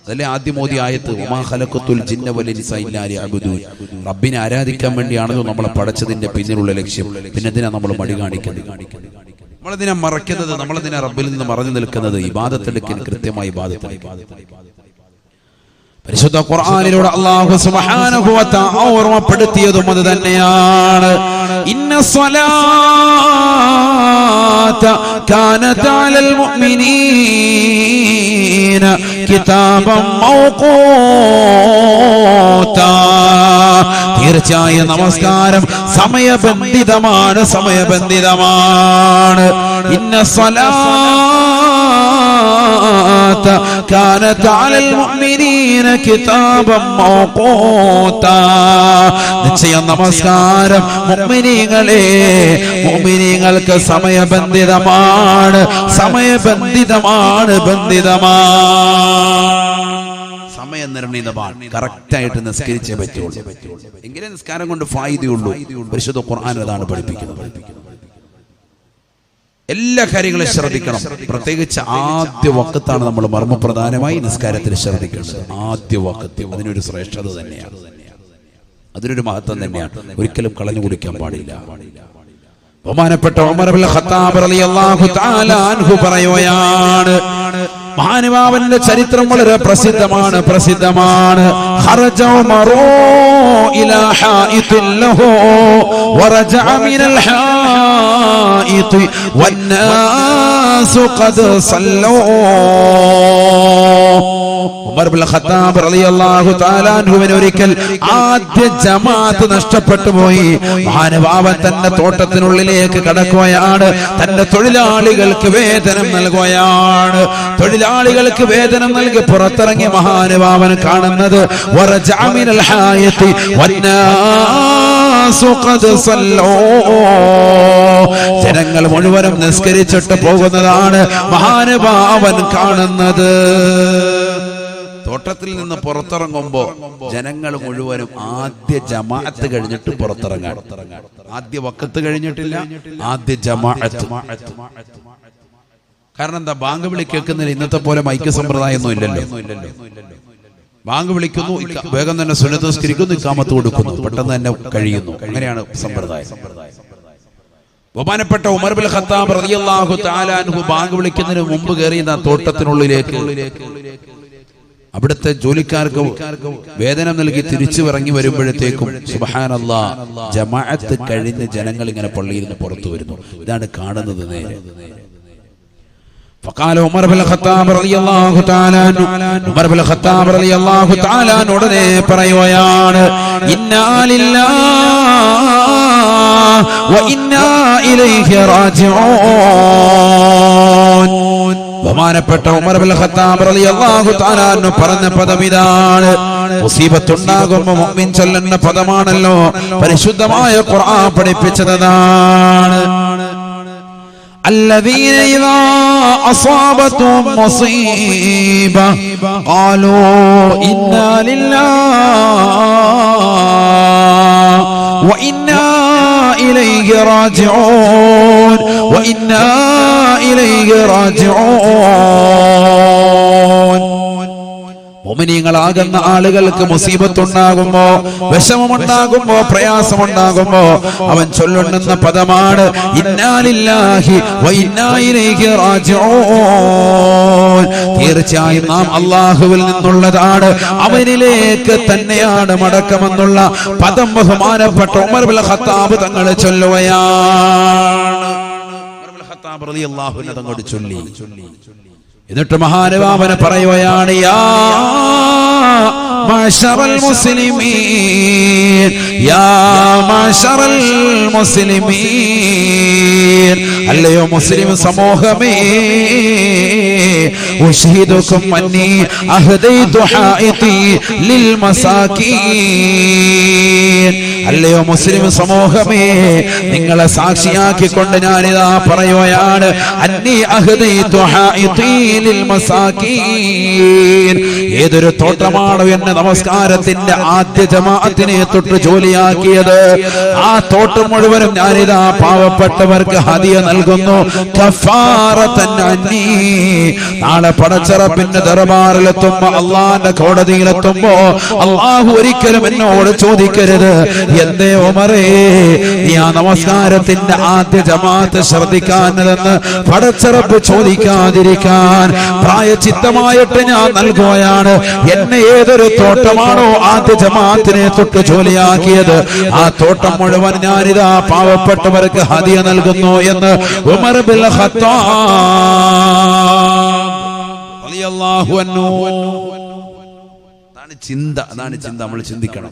അതല്ലേ ആദ്യം ഓതിയ ആയത്ത്, വമാ ഖലഖതുൽ ജിന്ന വൽ ഇൻസ ഇല്ലാ ലിയഅ്ബുദൂൻ. റബ്ബിനെ ആരാധിക്കാൻ വേണ്ടിയാണല്ലോ നമ്മളെ പഠിച്ചതിന്റെ പിന്നിലുള്ള ലക്ഷ്യം. പിന്നെ എന്തിനാ നമ്മൾ മടി കാണിക്കുന്നത്? നമ്മളെന്തിനാ മറക്കുന്നത്? നമ്മളെന്തിനാ റബ്ബിൽ നിന്ന് മറഞ്ഞു നിൽക്കുന്നത്? ഇബാദത്തെടുക്കൽ കൃത്യമായി ഇബാദത്തെടുക്കുക. പരിശുദ്ധ ഖുർആനിലൂടെ അല്ലാഹു സുബ്ഹാനഹു വ തആല ഓർമ്മപ്പെടുത്തിയതും അത് തന്നെയാണ്. ഇന്ന സ്വലാത കാനത അലൽ മുഅ്മിനീന കിതാബൻ മൗഖൂതാ. തീർച്ചയായും നമസ്കാരം സമയബന്ധിതമാണ്, സമയബന്ധിതമാണ്. ഇന്ന സ്വലാത കാനത അലൽ മുഅ്മിനീന കിതാബൻ മൗഖൂതാ. നിശ്ചയം നമസ്കാരം മുഅ്മിനീങ്ങളെ, മുഅ്മിനീങ്ങൾക്ക് സമയബന്ധിതമാണ്, സമയബന്ധിതമാണ്, ബന്ധിതമാണ്. സമയം നിർണീതമാണ്. കറക്റ്റായിട്ട് നിസ്കരിച്ചേ പറ്റുള്ളൂ. എങ്കിലേ നിസ്കാരം കൊണ്ട് ഫായിദയുള്ളൂ. പരിശുദ്ധ ഖുർആൻ അതാണ് പഠിപ്പിക്കുന്നത്. എല്ലാ കാര്യങ്ങളും ശ്രദ്ധിക്കണം. പ്രത്യേകിച്ച് ആദ്യ വഖത്താണ് നമ്മൾ മർമ്മപ്രധാനമായി നിസ്കാരത്തിൽ ശ്രദ്ധിക്കേണ്ടത്. ആദ്യ വഖത്ത് അതിനൊരു ശ്രേഷ്ഠത തന്നെയാണ്, അതിനൊരു മഹത്വം തന്നെയാണ്. ഒരിക്കലും കളഞ്ഞു കുടിക്കാൻ പാടില്ല. ബഹുമാനപ്പെട്ട ഉമർ ഇബ്നുൽ ഖത്താബ് റളിയല്ലാഹു തആല അൻഹു പറയുകയാണ്, മഹാനുഭാവന്റെ ചരിത്രം വളരെ പ്രസിദ്ധമാണ്, പ്രസിദ്ധമാണ്. ഖറജ ഉമറു ഇലാ ഹായിത്തിൻ ലഹു വറജഅ മിനൽ ഹായിത്തി വന്നാസു ഖദ് സല്ലൂ. ഉമർ ഇബ്നുൽ ഖത്താബ് റളിയല്ലാഹു തആല അൻഹുവിന് ഒരിക്കൽ ആദ്യ ജമാഅത്ത് നഷ്ടപ്പെട്ടു പോയി. മഹാനുഭാവൻ തന്റെ തോട്ടത്തിനുള്ളിലേക്ക് കടക്കുകയാണ്. തന്റെ തൊഴിലാളികൾക്ക് വേതനം നൽകുകയാണ്. തൊഴിലാളികൾക്ക് വേതനം നൽകി പുറത്തിറങ്ങിയ മഹാനുഭാവൻ കാണുന്നത് വറജഅ മിനൽ ഹായത്തി വന്നാസു ഖദ് സല്ലൂ. ജനങ്ങൾ മുഴുവനും നിസ്കരിച്ചിട്ട് പോകുന്നതാണ് മഹാനുഭാവൻ കാണുന്നത്. തോട്ടത്തിൽ നിന്ന് പുറത്തിറങ്ങുമ്പോ ജനങ്ങൾ മുഴുവനും ആദ്യ ജമാഅത്ത് കഴിഞ്ഞിട്ട് പുറത്തിറങ്ങാൻ. ആദ്യ വഖത്ത് കഴിഞ്ഞിട്ടില്ല, ആദ്യ ജമാഅത്ത്. കാരണം എന്താ? ബാങ്ക് വിളി കേൾക്കുന്നില്ല. ഇന്നത്തെ പോലെ മൈക്ക് സമ്പ്രദായം ഒന്നും ഇല്ലല്ലോ. ബാങ്ക് വിളിക്കുന്നു, വേഗം തന്നെ സുന്നത്ത് നിസ്കരിക്കുന്നു, ഇഖാമത്ത് കൊടുക്കുന്നു, പെട്ടെന്ന് തന്നെ കഴിയുന്നു. അങ്ങനെയാണ് സമ്പ്രദായം. ബഹുമാനപ്പെട്ട ഉമർ ഇബ്നുൽ ഖത്താബ് റളിയല്ലാഹു തആല അൻഹു ബാങ്ക് വിളിക്കുന്നതിന് മുമ്പ് കയറിയ തോട്ടത്തിനുള്ളിലേക്ക് അവിടുത്തെ ജോലിക്കാർക്ക് വേതനം നൽകി തിരിച്ചു ഇറങ്ങി വരുമ്പോഴത്തേക്കും സുബ്ഹാനല്ലാഹ്, ജമാഅത്ത് കഴിഞ്ഞ് ജനങ്ങൾ ഇങ്ങനെ പള്ളിയിൽ നിന്ന് പുറത്തു വരുന്നു. ഇതാണ് കാണുന്നത് നേരെ. فقال عمر بن الخطاب رضي الله تعالى عنه, عمر بن الخطاب رضي الله تعالى عنه ഉടനെ പറയുകയാണ്, ഇന്നാ ലില്ലാഹി വ ഇന്നാ ഇലൈഹി റാജിഊൻ. ബഹുമാനപ്പെട്ട ഉമർ ഇബ്നുൽ ഖത്താബ് റളിയല്ലാഹു തആല അൻഹു പറഞ്ഞ പദം ഇതാണ്. മുസീബത്തുണ്ടാകുമ്പോൾ മുഅ്മിൻ ചൊല്ലുന്ന പദമാണല്ലോ പരിശുദ്ധമായ ഖുർആൻ പഠിപ്പിച്ചതാണ്. الذين إذا أصابتهم مصيبة قالوا إنا لله وإنا إليه راجعون وإنا إليه راجعون. മുഅ്മിനീങ്ങളാകുന്ന ആളുകൾക്ക് മുസീബത്തുണ്ടാകുമ്പോ, വിഷമമുണ്ടാകുമ്പോ, പ്രയാസമുണ്ടാകുമ്പോ അവൻ ചൊല്ലുന്ന പദമാണ് ഇന്നാ ലില്ലാഹി വ ഇന്നാ ഇലൈഹി റാജിഊൻ. തീർച്ചയായും നാം അല്ലാഹുവിൽ നിന്നുള്ളതാണ്, അവനിലേക്ക് തന്നെയാണ് മടക്കമെന്നുള്ള പദം ബഹുമാനപ്പെട്ട ഉമർ ഇബ്നുൽ ഖത്താബ് തങ്ങൾ ചൊല്ലുകയാണ്. ഉമർ ഇബ്നുൽ ഖത്താബ് റളിയല്ലാഹു അൻഹു തങ്ങൾ ചൊല്ലി. എന്നിട്ട് മഹാനുഭാവന പറയുകയാണ് യാ മാശറൽ മുസ്ലിമീൻ, യാ മാശറൽ മുസ്ലിമീൻ, അല്ലയോ മുസ്ലിം സമൂഹമേ, ഉശ്ഹിദുകും അന്നി അഹദൈതു ഹായിതി ലിൽ മസാകീൻ. അല്ലയോ മുസ്ലിം സമൂഹമേ, നിങ്ങളെ സാക്ഷിയാക്കിക്കൊണ്ട് ഞാനിതാ പറയുകയാണ് അന്നി അഹദൈതു ഹായിതി ലിൽ മസാകീൻ. ഏതൊരു തോട്ടമാണോ എന്നെ നമസ്കാരത്തിന്റെ ആദ്യ ജമാഅത്തിനെ തൊട്ട് ജോലിയാക്കിയത്, ആ തോട്ടം മുഴുവനും ഞാനിതാ പാവപ്പെട്ടവർക്ക് ഹദിയ നൽകുന്നു. കഫാറതൻ അന്നി. നാളെ പടച്ചറപ്പിന്റെ ദർബാറിലെത്തുമ്പോ, അള്ളാന്റെ കോടതിയിലെത്തുമ്പോ അള്ളാഹു ഒരിക്കലും എന്നോട് ചോദിക്കരുത് എന്തേ ഉമറേ നീ ആ നമസ്കാരത്തിന്റെ ആദ്യ ജമാഅത്ത് ശ്രദ്ധിക്കാനെന്ന് പടച്ചറപ്പ് ചോദിക്കാതിരിക്കാൻ പ്രായച്ചിത്തമായിട്ട് ഞാൻ നൽകുകയാണ്. എന്നെ ഏതൊരു തോട്ടമാണോ ആദ്യ ജമാഅത്തിനെ തൊട്ട് ജോലിയാക്കിയത്, ആ തോട്ടം മുഴുവൻ ഞാനിതാ പാവപ്പെട്ടവർക്ക് ഹദിയ നൽകുന്നു എന്ന് ഉമർ ഇബ്നുൽ ഖത്താബ് റളിയല്ലാഹു അൻഹു. അതാണ് ചിന്ത, അതാണ് ചിന്ത. നമ്മൾ ചിന്തിക്കണം.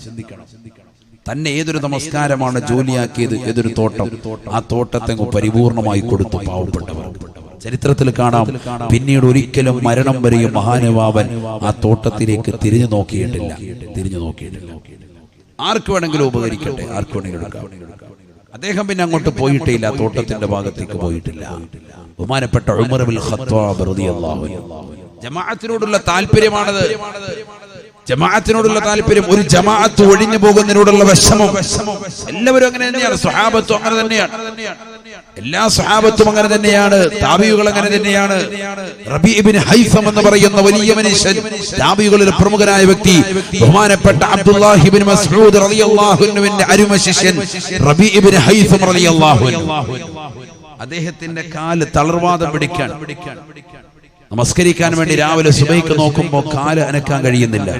തന്നെ ഏതൊരു നമസ്കാരമാണ് ജോലിയാക്കിയത്, ഏതൊരു തോട്ടം, ആ തോട്ടത്തെ പരിപൂർണമായി കൊടുത്തു പാവപ്പെട്ടവർ. ചരിത്രത്തിൽ കാണാം, പിന്നീട് ഒരിക്കലും മരണം വരെയും മഹാനുഭാവൻ ആ തോട്ടത്തിലേക്ക് തിരിഞ്ഞു നോക്കിയിട്ടില്ല. ആർക്ക് വേണമെങ്കിലും ഉപകരിക്കട്ടെ, ആർക്ക് വേണമെങ്കിലും എടുക്കാം. അദ്ദേഹം പിന്നെ അങ്ങോട്ട് പോയിട്ടേ ഇല്ല, തോട്ടത്തിന്റെ ഭാഗത്തേക്ക് പോയിട്ടില്ല. ബഹുമാനപ്പെട്ട ഉമർ ഇബ്നുൽ ഖത്താബ് റളിയല്ലാഹു അൻഹു. ജമാഅത്തിനോടുള്ള താല്പര്യമാണത്, ജമാഅത്തിനോടുള്ള താല്പര്യം. ഒരു ജമാഅത്ത് ഒഴിഞ്ഞു പോകുന്നതിനോടുള്ള വിഷമം എല്ലാവരും അങ്ങനെ തന്നെയാണ്. സ്വഹാബത്തും അങ്ങനെ തന്നെയാണ്, എല്ലാ സ്വഹാബത്തും അങ്ങനെ തന്നെയാണ്, താബിഈകൾ അങ്ങനെ തന്നെയാണ്. റബീ ഇബ്നു ഹൈസം എന്ന് പറയുന്ന വലിയ മനുഷ്യൻ, താബിഈകളിൽ പ്രമുഖനായ വ്യക്തി, ബഹുമാനപ്പെട്ട അബ്ദുല്ലാഹി ഇബ്നു മസ്ഊദ് റളിയല്ലാഹു അൻഹുവിന്റെ അരുമ ശിഷ്യൻ റബീ ഇബ്നു ഹൈസം റളിയല്ലാഹു അൻഹു, അദ്ദേഹത്തിന്റെ കാല് തളർവാദം പിടിക്കാൻ, നമസ്കരിക്കാൻ വേണ്ടി രാവിലെ സുബഹിക്ക് നോക്കുമ്പോൾ കാല് അനക്കാൻ കഴിയുന്നില്ല.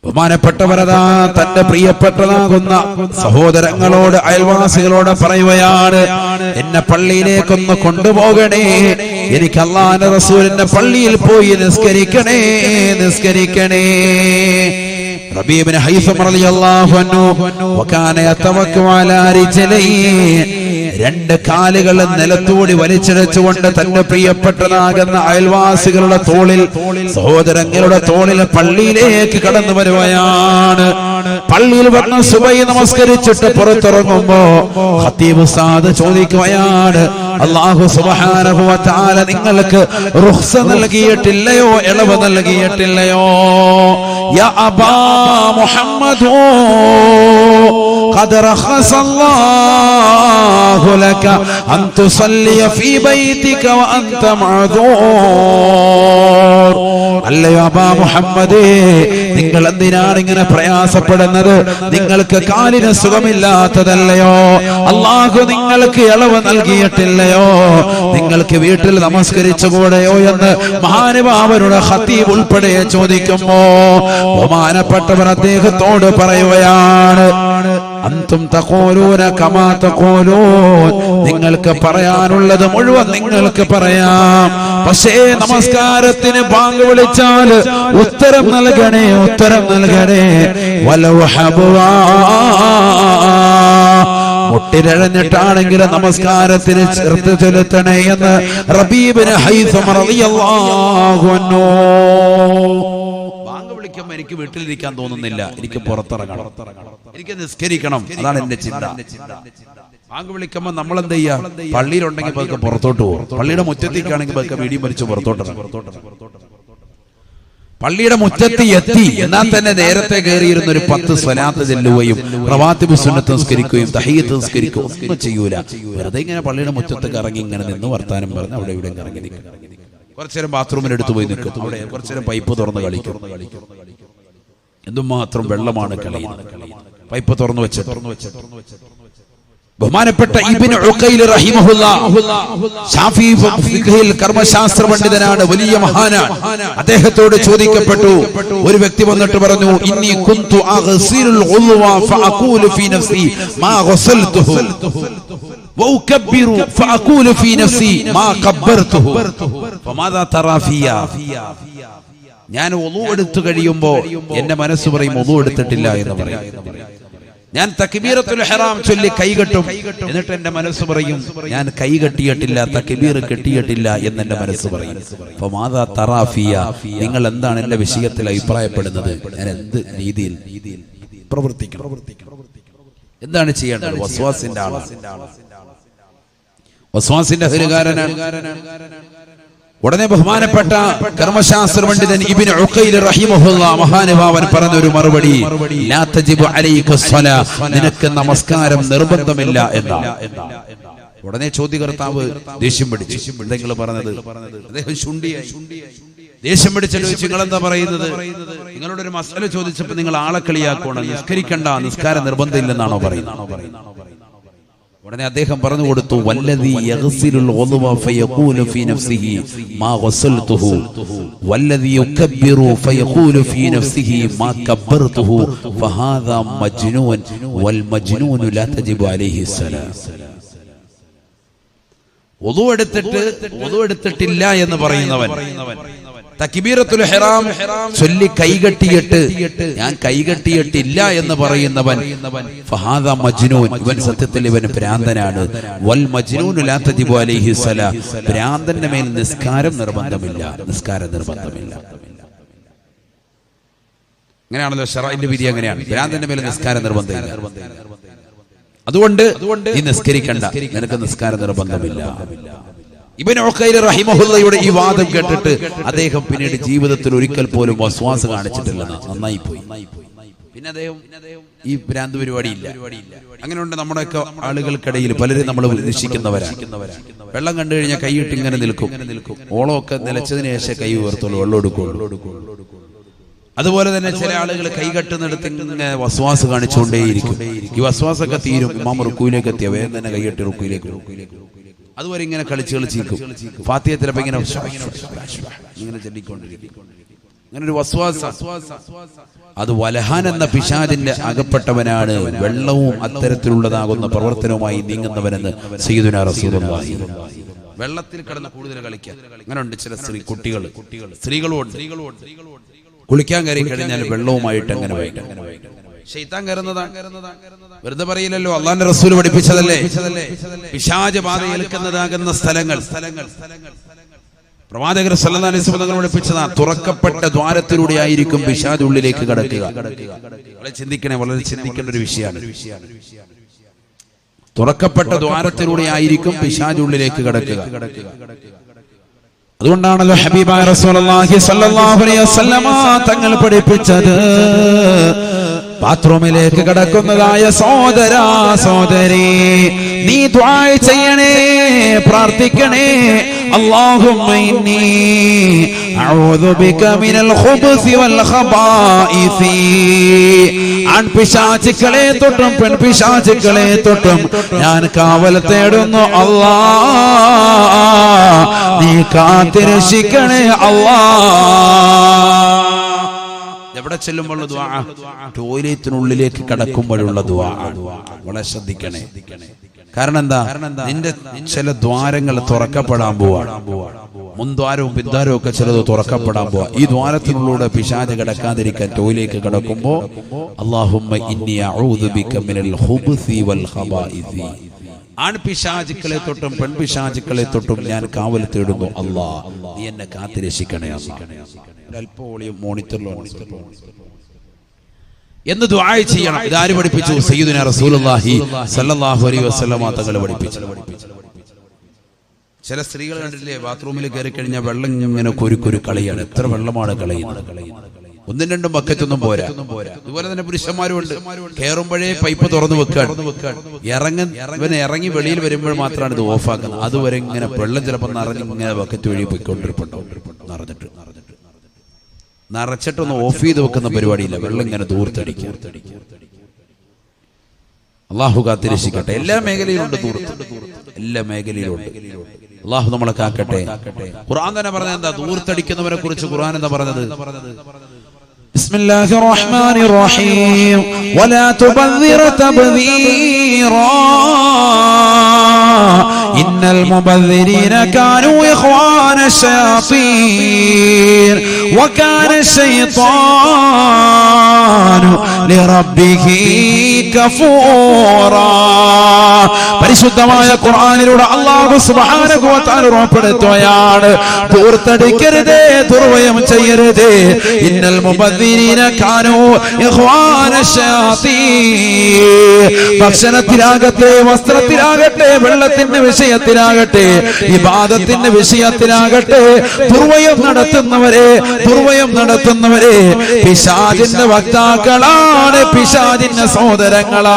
ബഹുമാനപ്പെട്ടവരതാ തന്റെ പ്രിയപ്പെട്ടതാകുന്ന സഹോദരങ്ങളോട്, അയൽവാസികളോട് പറയുകയാണ്, എന്നെ പള്ളിയിലേക്കൊന്ന് കൊണ്ടുപോകണേ, എനിക്ക് അല്ലാഹുവിന്റെ റസൂലിന്റെ പള്ളിയിൽ പോയി നിസ്കരിക്കണേ. റബീ ഇബ്നു ഹൈസം റളിയല്ലാഹു അൻഹു വകാന യതവക്കു അലാ റിജ്ലൈഹി, രണ്ട് കാലുകൾ നിലത്തൂടി വലിച്ചിഴച്ചുകൊണ്ട് തന്റെ പ്രിയപ്പെട്ടതാകുന്ന അയൽവാസികളുടെ തോളിൽ, സഹോദരങ്ങളുടെ തോളിൽ പള്ളിയിലേക്ക് കടന്നു വരുകയാണ്. പള്ളിയിൽ വന്ന് സുബഹി നമസ്കരിച്ചിട്ട് പുറത്തിറങ്ങുമ്പോ ഖതീബ് ഉസ്താദ് ചോദിക്കുകയാണ്, അല്ലാഹു സുബ്ഹാനഹു വ തആല നിങ്ങൾക്ക് റുഖ്സ നൽകിയിട്ടില്ലയോ, ഇളവ് നൽകിയിട്ടില്ലയോ? യാ അബാ മുഹമ്മദ് ഖദ് റഖസല്ലാഹു ലക അൻ തുസല്ലി ഫീ ബൈതിക വ അൻത മഅദൂർ. അല്ലയോ അബാ മുഹമ്മദേ, നിങ്ങൾ എന്തിനാണ് ഇങ്ങനെ പ്രയാസപ്പെടുന്നത്? നിങ്ങൾക്ക് കാലിന് സുഖമില്ലാത്തതല്ലയോ? അല്ലാഹു നിങ്ങൾക്ക് ഇളവ് നൽകിയിട്ടില്ലയോ? നിങ്ങൾക്ക് വീട്ടിൽ നമസ്കരിച്ചുകൂടെയോ എന്ന് മഹാനുഭാവരുടെ ഖതീബ് ഉൾപ്പെടെ ചോദിക്കുമ്പോ ബഹുമാനപ്പെട്ടവർ അദ്ദേഹത്തോട് പറയുകയാണ്, അന്തും തഖൂലൂന കമാ തഖൂലൂൻ, നിങ്ങൾക്ക് പറയാനുള്ളത് മുഴുവൻ നിങ്ങൾക്ക് പറയാം, പക്ഷേ നമസ്കാരത്തിന് ബാങ്ക് വിളിച്ചാൽ ഉത്തരം നൽകണേ. വലൗ ഹബ്വാ, മുട്ടിരഴഞ്ഞിട്ടാണെങ്കിലും നമസ്കാരത്തിന് ചേർത്ത് ചെലുത്തണേ എന്ന് റബീ ഇബ്നു ഹൈസം റളിയല്ലാഹു അൻഹു. ബാങ്ക് വിളിക്കുമ്പോ എനിക്ക് വീട്ടിലിരിക്കാൻ തോന്നുന്നില്ല, എനിക്ക് പുറത്തിറങ്ങണം, എനിക്ക് നിസ്കരിക്കണം, അതാണ് എന്റെ ചിന്ത. ബാങ്ക് വിളിക്കുമ്പോ നമ്മൾ എന്ത് ചെയ്യാ? പള്ളിയിലുണ്ടെങ്കിൽ പതുക്കെ പുറത്തോട്ട് പോകും, പള്ളിയുടെ മുറ്റത്തേക്കാണെങ്കിൽ പതുക്കെ വീടിയും വലിച്ചു പുറത്തോട്ട്. പള്ളിയുടെ മുറ്റത്ത് എത്തി എന്നാൽ തന്നെ നേരത്തെ കയറിയിരുന്ന ഒരു 10 സ്വലാത്ത് ചെല്ലുകയും റവാത്തിബ് സുന്നത്ത് നിസ്കരിക്കുകയും തഹീയത്ത് നിസ്കരിക്കുകയും ഒന്നും ചെയ്യൂല. വെറുതെ ഇങ്ങനെ പള്ളിയുടെ മുറ്റത്ത് കറങ്ങി ഇങ്ങനെ നിന്ന് വർത്താനം പറഞ്ഞ് അവിടെ ഇവിടെ കറങ്ങി നിൽക്കും. കുറച്ചു നേരം ബാത്റൂമിലെടുത്ത് പോയി നിൽക്കും, അവിടെ കുറച്ചു നേരം പൈപ്പ് തുറന്ന് കളിക്കും. എന്തുമാത്രം വെള്ളമാണ് കളിയുന്നത്. പൈപ്പ് തുറന്നു വെച്ച് ബഹുമാനപ്പെട്ട ഇബ്നു ഉഖൈൽ റഹിമഹുല്ലാഹ് ശാഫി ഫിഖ്ഹിൽ കർമ്മശാസ്ത്ര പണ്ഡിതനാണ്, വലിയ മഹാനാണ്. അദ്ദേഹത്തോട് ചോദിക്കപ്പെട്ടു, ഒരു വ്യക്തി വന്നിട്ട് പറഞ്ഞു, ഇന്നി കുന്തു അഗ്സിലുൽ ഉദ്വ ഫഅഖൂലു ഫീ നഫ്സി മാ ഗസൽതുഹു വഉകബ്ബിറു ഫഅഖൂലു ഫീ നഫ്സി മാ കബ്ബർതുഹു ഫമാദാ തറാ ഫിയാ. ഞാൻ വുളു എടുത്തു കഴിയുമ്പോൾ എന്റെ മനസ്സ് പറയും വുളു എടുത്തിട്ടില്ല എന്ന് പറയും. ഞാൻ തക്ബീറത്തുൽ ഇഹ്റാം ചൊല്ലി കൈകെട്ടും, എന്നിട്ട് എന്റെ മനസ്സ് പറയും ഞാൻ കൈ കെട്ടിയിട്ടില്ല, തക്ബീർ കെട്ടിയിട്ടില്ല എന്ന് എന്റെ മനസ്സ് പറയും. ഫമാദാ തറാ ഫിയാ, നിങ്ങൾ എന്താണ് എന്റെ വിഷയത്തിൽ അഭിപ്രായപ്പെടുന്നത്? ഞാൻ എന്ത് രീതിയിൽ പ്രവർത്തിക്കണം, എന്താണ് ചെയ്യേണ്ടത്? വസ്വാസിന്റെ ആളാണ്, വസ്വാസിന്റെ ഹരികാരനാണ്. ഉടനെ ബഹുമാനപ്പെട്ട കർമ്മശാസ്ത്ര പണ്ഡിതൻ ഇബ്നു ഉഖൈൽ റഹിമഹുല്ലാഹ് മഹാനുഭാവൻ പറഞ്ഞ ഒരു മറുപടി, ലാ തജിബു അലൈക സ്വലാ, നിനക്ക് നമസ്കാരം നിർബന്ധമില്ല എന്നാണ്. ഉടനെ ചോദ്യകർത്താവ് ദേഷ്യം പിടിച്ചു. എന്തെങ്കിലും പറഞ്ഞത്? അദ്ദേഹം ശുണ്ടിയായി. ദേഷ്യം പിടിച്ചിട്ട് ചോദിച്ചു, നിങ്ങൾ എന്താ പറയുന്നത്? നിങ്ങളോട് ഒരു മസല ചോദിച്ചപ്പോൾ നിങ്ങൾ ആളെ കളിയാക്കണം, നിസ്കരിക്കണ്ട, നിസ്കാരം നിർബന്ധമില്ലെന്നാണോ പറയുന്നത്? ഉടനെ അദ്ദേഹം പറഞ്ഞു കൊടുത്തു, വല്ലദീ യഗ്സിലുൽ ഉദ്വ ഫയഖൂലു ഫീ നഫ്സിഹി മാ ഗസൽതുഹു വല്ലദീ യുകബ്ബിറു ഫയഖൂലു ഫീ നഫ്സിഹി മാ കബ്ബർതുഹു ഫഹാദാ മജ്നൂൻ വൽ മജ്നൂനു ലാ തജിബു അലൈഹി സ്വലാ. വുളു എടുത്തിട്ടില്ല എന്ന് പറയുന്നവൻ തക്ബീറത്തുൽ ഇഹ്റാം ചൊല്ലി കൈകെട്ടിയിട്ട് ഞാൻ കൈകെട്ടിയിട്ടില്ല എന്ന് പറയുന്നവൻ ഫഹാദാ മജ്നൂൻ, ഇവൻ സത്യത്തിൽ ഇവൻ ഭ്രാന്തനാണ്. വൽ മജ്നൂനു ലാ തജിബു അലൈഹി സ്വലാ, ഭ്രാന്തന്റെ മേൽ നിസ്കാരം നിർബന്ധമില്ല, നിസ്കാരം നിർബന്ധമില്ല. അങ്ങനെയാണല്ലോ ശറഈന്റെ വിധി, അങ്ങനെയാണ്. ഭ്രാന്തന്റെ മേൽ നിസ്കാരം നിർബന്ധമില്ല. അതുകൊണ്ട് നീ നിസ്കരിക്കണ്ട, നിനക്ക് നിസ്കാരം നിർബന്ധമില്ല. ഇബ്നു ഉഖൈൽ റഹിമഹുല്ലാഹയുടെ ഈ വാദം കേട്ടിട്ട് അദ്ദേഹം പിന്നീട് ജീവിതത്തിൽ ഒരിക്കൽ പോലും വസ്വാസ് കാണിച്ചിട്ടില്ല. നന്നായി പോയി. പിന്നെ അദ്ദേഹം ഈ ഭ്രാന്ത് പരിപാടിയില്ല. അങ്ങനെയുണ്ട് നമ്മുടെയൊക്കെ ആളുകൾക്കിടയിൽ പലരും നമ്മൾ നിരീക്ഷിക്കുന്നവരാണ്. വെള്ളം കണ്ടു കഴിഞ്ഞാൽ കൈയിട്ട് ഇങ്ങനെ നിൽക്കും. ഓളമൊക്കെ നിലച്ചതിന് ശേഷം കൈ ഉയർത്തുള്ളൂ, വെള്ളം എടുക്കുള്ളൂ. അതുപോലെ തന്നെ ചില ആളുകൾ കൈകെട്ടുന്നിടത്ത് ഇങ്ങനെ വസ്വാസ് കാണിച്ചുകൊണ്ടേയിരിക്കും. ഈ വസ്വാസൊക്കെ തീരും, ഇമാം റുക്കൂയിലേക്ക് എത്തിയ വേഗം തന്നെ കൈകെട്ടി റുക്കൂയിലേക്ക്. അതുവരെ ഇങ്ങനെ കളിച്ചിരിക്കും. ഫാത്തിഹ ചിലപ്പോൾ ഇങ്ങനെ ചൊല്ലിക്കൊണ്ടിരിക്കും. അങ്ങനെ ഒരു വസ്വാസ, അത് വലഹാൻ എന്ന പിശാചിന്റെ അകപ്പെട്ടവനാണ്. വെള്ളവും അത്തരത്തിലുള്ളതാകുന്ന പ്രവർത്തനവുമായി നീങ്ങുന്നവനെന്ന് സയ്യിദുനാ റസൂലുള്ളാഹി. വെള്ളത്തിൽ കിടന്ന് കൂടുതൽ കളിക്കാൻ അങ്ങനെ ഉണ്ട് ചില സ്ത്രീകളും കുളിക്കാൻ കയറി കഴിഞ്ഞാൽ വെള്ളവുമായിട്ട് അങ്ങനെ വൈകും. ശൈത്താൻ കയറുന്നതാണ്, വെറുതെ പറയില്ലല്ലോ, അള്ളാന്റെ റസൂൽ പഠിപ്പിച്ചതല്ലേ. പിശാച് ബാധ ഏൽക്കുന്നതാകുന്ന സ്ഥലങ്ങൾ പ്രവാചകർ സല്ലല്ലാഹു അലൈഹി വസല്ലം പഠിപ്പിച്ചതാണ്. തുറക്കപ്പെട്ട ദ്വാരത്തിലൂടെ ആയിരിക്കും പിശാച് ഉള്ളിലേക്ക് കടക്കുക. വളരെ ചിന്തിക്കണേ, വളരെ ചിന്തിക്കേണ്ട ഒരു വിഷയമാണ്. തുറക്കപ്പെട്ട ദ്വാരത്തിലൂടെ ആയിരിക്കും പിശാച് ഉള്ളിലേക്ക് കടക്കുക. അതുകൊണ്ടാണല്ലോ ഹബീബായ റസൂലുള്ളാഹി സ്വല്ലല്ലാഹു അലൈഹി വസല്ലം തങ്ങൾ പഠിപ്പിച്ചത്, ബാത്റൂമിലേക്ക് കടക്കുന്നതായ സഹോദരാ സഹോദരി, നീ ദുആ ചെയ്യണേ, പ്രാർത്ഥിക്കണേ. അല്ലാഹുമ്മ ഇന്നി അഊദു ബിക മിനൽ ഖുബ്സി വൽ ഖബായിസി. ആൺപിശാചുക്കളെ തൊട്ടും പെൺപിശാചുക്കളെ തൊട്ടും ഞാൻ കാവൽ തേടുന്നു അല്ലാഹ്, നീ കാത്തിരക്ഷിക്കണേ അല്ലാഹ്. എവിടെ ചെല്ലുമ്പോൾ ദുആ, ടോയ്ലറ്റിനുള്ളിലേക്ക് കടക്കുമ്പോഴുള്ള ദുആ വളരെ ശ്രദ്ധിക്കണേ. കാരണം എന്താ, നിന്റെ ചില ദ്വാരങ്ങൾ തുറക്കപ്പെടാൻ പോവാണ്. മുൻദ്വാരവും പിൻദ്വാരവും ഒക്കെ ചിലത് തുറക്കപ്പെടാൻ പോവാ. ഈ ദ്വാരത്തിനുള്ളിലൂടെ പിശാച് കിടക്കാതിരിക്കാൻ ടോയ്ലറ്റിലേക്ക് കടക്കുമ്പോ അല്ലാഹുമ്മ ഇന്നി അഊദു ബിക മിനൽ ഖുബ്സി വൽ ഖബായിസി. ആൺപിശാചുക്കളെ തൊട്ടും പെൺപിശാചുക്കളെ തൊട്ടും ഞാൻ കാവൽ തേടുന്നു അല്ലാഹ്, നീ എന്നെ കാത്തിരക്ഷിക്കണേ അല്പം മോണിറ്ററിലോ എന്ന് ദുആ ചെയ്യണം. ഇതാര് പഠിപ്പിച്ചു? സയ്യിദുനാ റസൂലുള്ളാഹി സ്വല്ലല്ലാഹു അലൈഹി വസല്ലം തങ്ങൾ പഠിപ്പിച്ചു. ചില സ്ത്രീകൾ കണ്ടില്ലേ, ബാത്റൂമിൽ കയറി കഴിഞ്ഞാൽ വെള്ളം ഇങ്ങനെ കൊരുക്കൊരു കളിയാണ്. എത്ര വെള്ളമാണ് കളയുന്നത്. ഒന്നും രണ്ടും ബക്കറ്റൊന്നും പോരാ. അതുപോലെ തന്നെ പുരുഷന്മാരും ഉണ്ട്, കയറുമ്പോഴേ പൈപ്പ് തുറന്നു വെക്കാണ്. ഇവന് ഇറങ്ങി വെളിയിൽ വരുമ്പോൾ മാത്രമാണ് ഇത് ഓഫാക്കുന്നത്. അതുവരെ ഇങ്ങനെ വെള്ളം ചിലപ്പോൾ നിറഞ്ഞിങ്ങനെ ബക്കറ്റ് വഴി പോയിക്കൊണ്ടിരിപ്പുണ്ടാവും. നിറച്ചിട്ടൊന്ന് ഓഫ് ചെയ്ത് വെക്കുന്ന പരിപാടിയില്ല, വെള്ളം ഇങ്ങനെ ദൂർത്തടിക്കുക. അള്ളാഹു കാത്തിരക്ഷിക്കട്ടെ. എല്ലാ മേഖലയിലുണ്ട് ദൂർത്ത്, എല്ലാ മേഖലയിലുണ്ട്. അള്ളാഹു നമ്മളെ കാക്കട്ടെ. ഖുർആൻ തന്നെ പറഞ്ഞത് എന്താ? ദൂർത്തടിക്കുന്നവരെ കുറിച്ച് ഖുർആൻ എന്താ പറഞ്ഞത്? ബിസ്മില്ലാഹിർ റഹ്മാനിർ റഹീം വലാ തുബദ്ദിർ തബ്ദീറാ ഇന്നൽ മുബദ്ദിരീന കാനൂ ഇഖ്വാന ശയാത്തീൻ വകാന ശൈത്വാനു ലിറബ്ബിഹി കഫൂറാ. പരിശുദ്ധമായ ഖുർആനിലൂടെ അല്ലാഹു സുബ്ഹാനഹു വ തആല ഉറപ്പെടുത്തുകയാണ്, ദൂർത്തടിക്കരുതേ, ദുർവ്യയം ചെയ്യരുതേ. ഇന്നൽ മുബദ്ദിരീന കാനൂ ഇഖ്വാന ശയാത്തീൻ. ഭക്ഷണത്തിലാകട്ടെ, വസ്ത്രത്തിലാകട്ടെ, വെള്ളത്തിന്റെ വിഷയത്തിലാകട്ടെ, ഇബാദത്തിന്റെ വിഷയത്തിലാകട്ടെ, ദുർവ്യയം നടത്തുന്നവരെ പിശാചിന്റെ വക്താക്കളാണ്, പിശാചിന്റെ സഹോദരങ്ങളാണ്.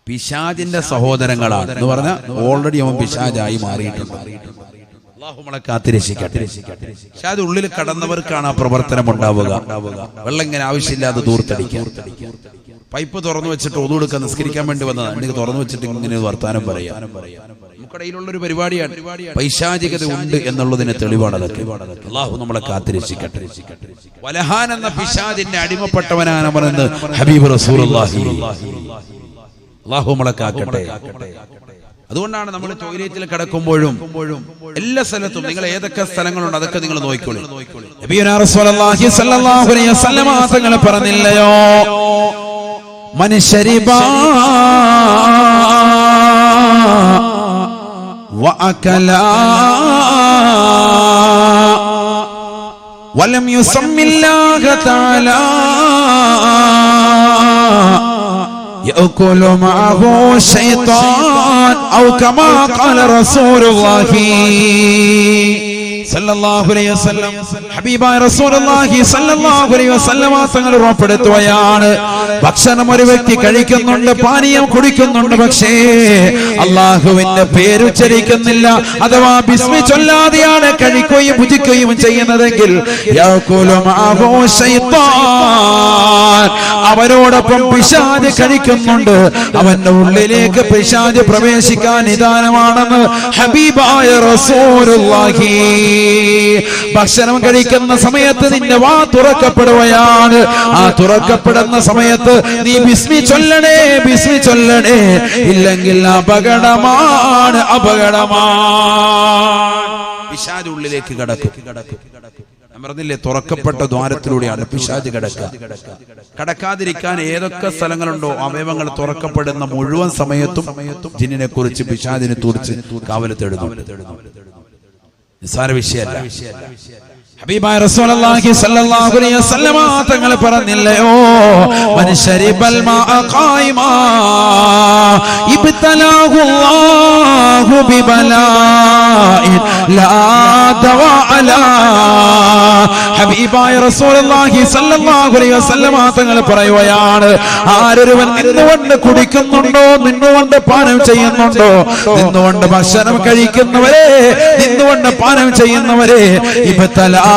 പിശാചിന്റെ സഹോദരങ്ങളാണ് എന്ന് പറഞ്ഞാൽ ഓൾറെഡി അവൻ പിശാചായി മാറിയിട്ടുണ്ട്. അല്ലാഹു നമ്മളെ കാത്തിരക്ഷിക്കട്ടെ. പിശാച് ഉള്ളിൽ കടന്നവർക്കാണ് ആ പ്രവർത്തനം ഉണ്ടാവുക. വെള്ളം ഇങ്ങനെ ആവശ്യമില്ലാതെ ദൂർത്തടിക്കുക. പൈപ്പ് തുറന്നു വെച്ചിട്ട് ഒതുകൊടുക്കാൻ നിസ്കരിക്കാൻ വേണ്ടി വന്നതാണ്, എനിക്ക് തുറന്നു വെച്ചിട്ട് ഇങ്ങനെ വർത്താനം പറയാം. നമുക്കിടയിലുള്ളൊരു പരിപാടിയാണ്. പൈശാചികത ഉണ്ട് എന്നുള്ളതിന് തെളിവാണ് അതൊക്കെ. അല്ലാഹു നമ്മളെ കാത്തിരക്ഷിക്കട്ടെ. വലഹാൻ എന്ന പിശാചിന്റെ അടിമപ്പെട്ടവനാണ് പറയുന്നത് ഹബീബ് റസൂലുള്ളാഹി. അല്ലാഹു നമ്മളെ കാക്കട്ടെ. അതുകൊണ്ടാണ് നമ്മൾ ടോയ്ലറ്റിൽ കിടക്കുമ്പോഴും എല്ലാ സ്ഥലത്തും, നിങ്ങൾ ഏതൊക്കെ സ്ഥലങ്ങളുണ്ട് അതൊക്കെ നിങ്ങൾ നോക്കിക്കോളൂ. നബിയുനാ റസൂലുള്ളാഹി സ്വല്ലല്ലാഹു അലൈഹി വസല്ലം തങ്ങൾ പറഞ്ഞില്ലയോ, മൻ ശരിബാ വഅകലാ വലം യുസമ്മില്ലാഹ തആലാ يأكل معه الشيطان أو كما قال رسول الله സല്ലല്ലാഹു അലൈഹി വസല്ലം. ഹബീബായ റസൂലുള്ളാഹി സല്ലല്ലാഹു അലൈഹി വസല്ലം തങ്ങൾ ഉറപ്പെടുത്തുകയാണ്, ഭക്ഷണം ഒരു വ്യക്തി കഴിക്കുന്നുണ്ട്, പാനീയം കുടിക്കുന്നുണ്ട്, പക്ഷേ അല്ലാഹുവിന്റെ പേരുച്ചരിക്കുന്നില്ല, അഥവാ ബിസ്മി ചൊല്ലാതെയാണ് കഴിക്കുകയും ഭുജിക്കുകയും ചെയ്യുന്നതെങ്കിൽ യഅകുലു മഅഹു ശൈത്താൻ, അവരോടൊപ്പം പിശാച് കഴിക്കുന്നുണ്ട്, അവന്റെ ഉള്ളിലേക്ക് പിശാച് പ്രവേശിക്കാൻ നിദാനമാണെന്ന് ഹബീബായ റസൂലുള്ളാഹി. ഭക്ഷണം കഴിക്കുന്ന സമയത്ത് നിന്റെ വാ തുറക്കപ്പെടുകയാണ്. ആ തുറക്കപ്പെടുന്ന സമയത്ത് നീ ബിസ്മി ചൊല്ലണേ, ബിസ്മി ചൊല്ലണേ, ഇല്ലെങ്കിൽ അപകടമാണ്, അപകടമാണ്. പിശാച് ഉള്ളിലേക്ക് കടക്കും. ഞാൻ പറഞ്ഞില്ലേ, തുറക്കപ്പെട്ട ദ്വാരത്തിലൂടെയാണ് പിശാച് കടക്കുക. കടക്കാതിരിക്കാൻ ഏതൊക്കെ സ്ഥലങ്ങളുണ്ടോ അവയവങ്ങൾ തുറക്കപ്പെടുന്ന മുഴുവൻ സമയത്തും ജിന്നിനെ കുറിച്ച്, പിശാചിനെ കുറിച്ച് കാവൽ തേടുന്നു. നിസ്സാര വിഷയമല്ല. ഹബീബായ റസൂലുള്ളാഹി സ്വല്ലല്ലാഹു അലൈഹി വസല്ലം തങ്ങൾ പറഞ്ഞില്ലയോ, മൻ ശരിബൽ മാഅ ഖായിമാ ഇബ്തലാഹു അല്ലാഹു ബിബലാഇൻ ലാ ദവാ അലാ. ഹബീബായ റസൂലുള്ളാഹി സ്വല്ലല്ലാഹു അലൈഹി വസല്ലം തങ്ങൾ പറയുകയാണ്, ആരൊരുവൻ നിന്നുകൊണ്ട് കുടിക്കുന്നുണ്ടോ, നിന്നുകൊണ്ട് പാനം ചെയ്യുന്നുണ്ടോ, നിന്നുകൊണ്ട് ഭക്ഷണം കഴിക്കുന്നവരെ, നിന്നുകൊണ്ട് പാനം ചെയ്യുന്നവരെ, ഇബ്തലാ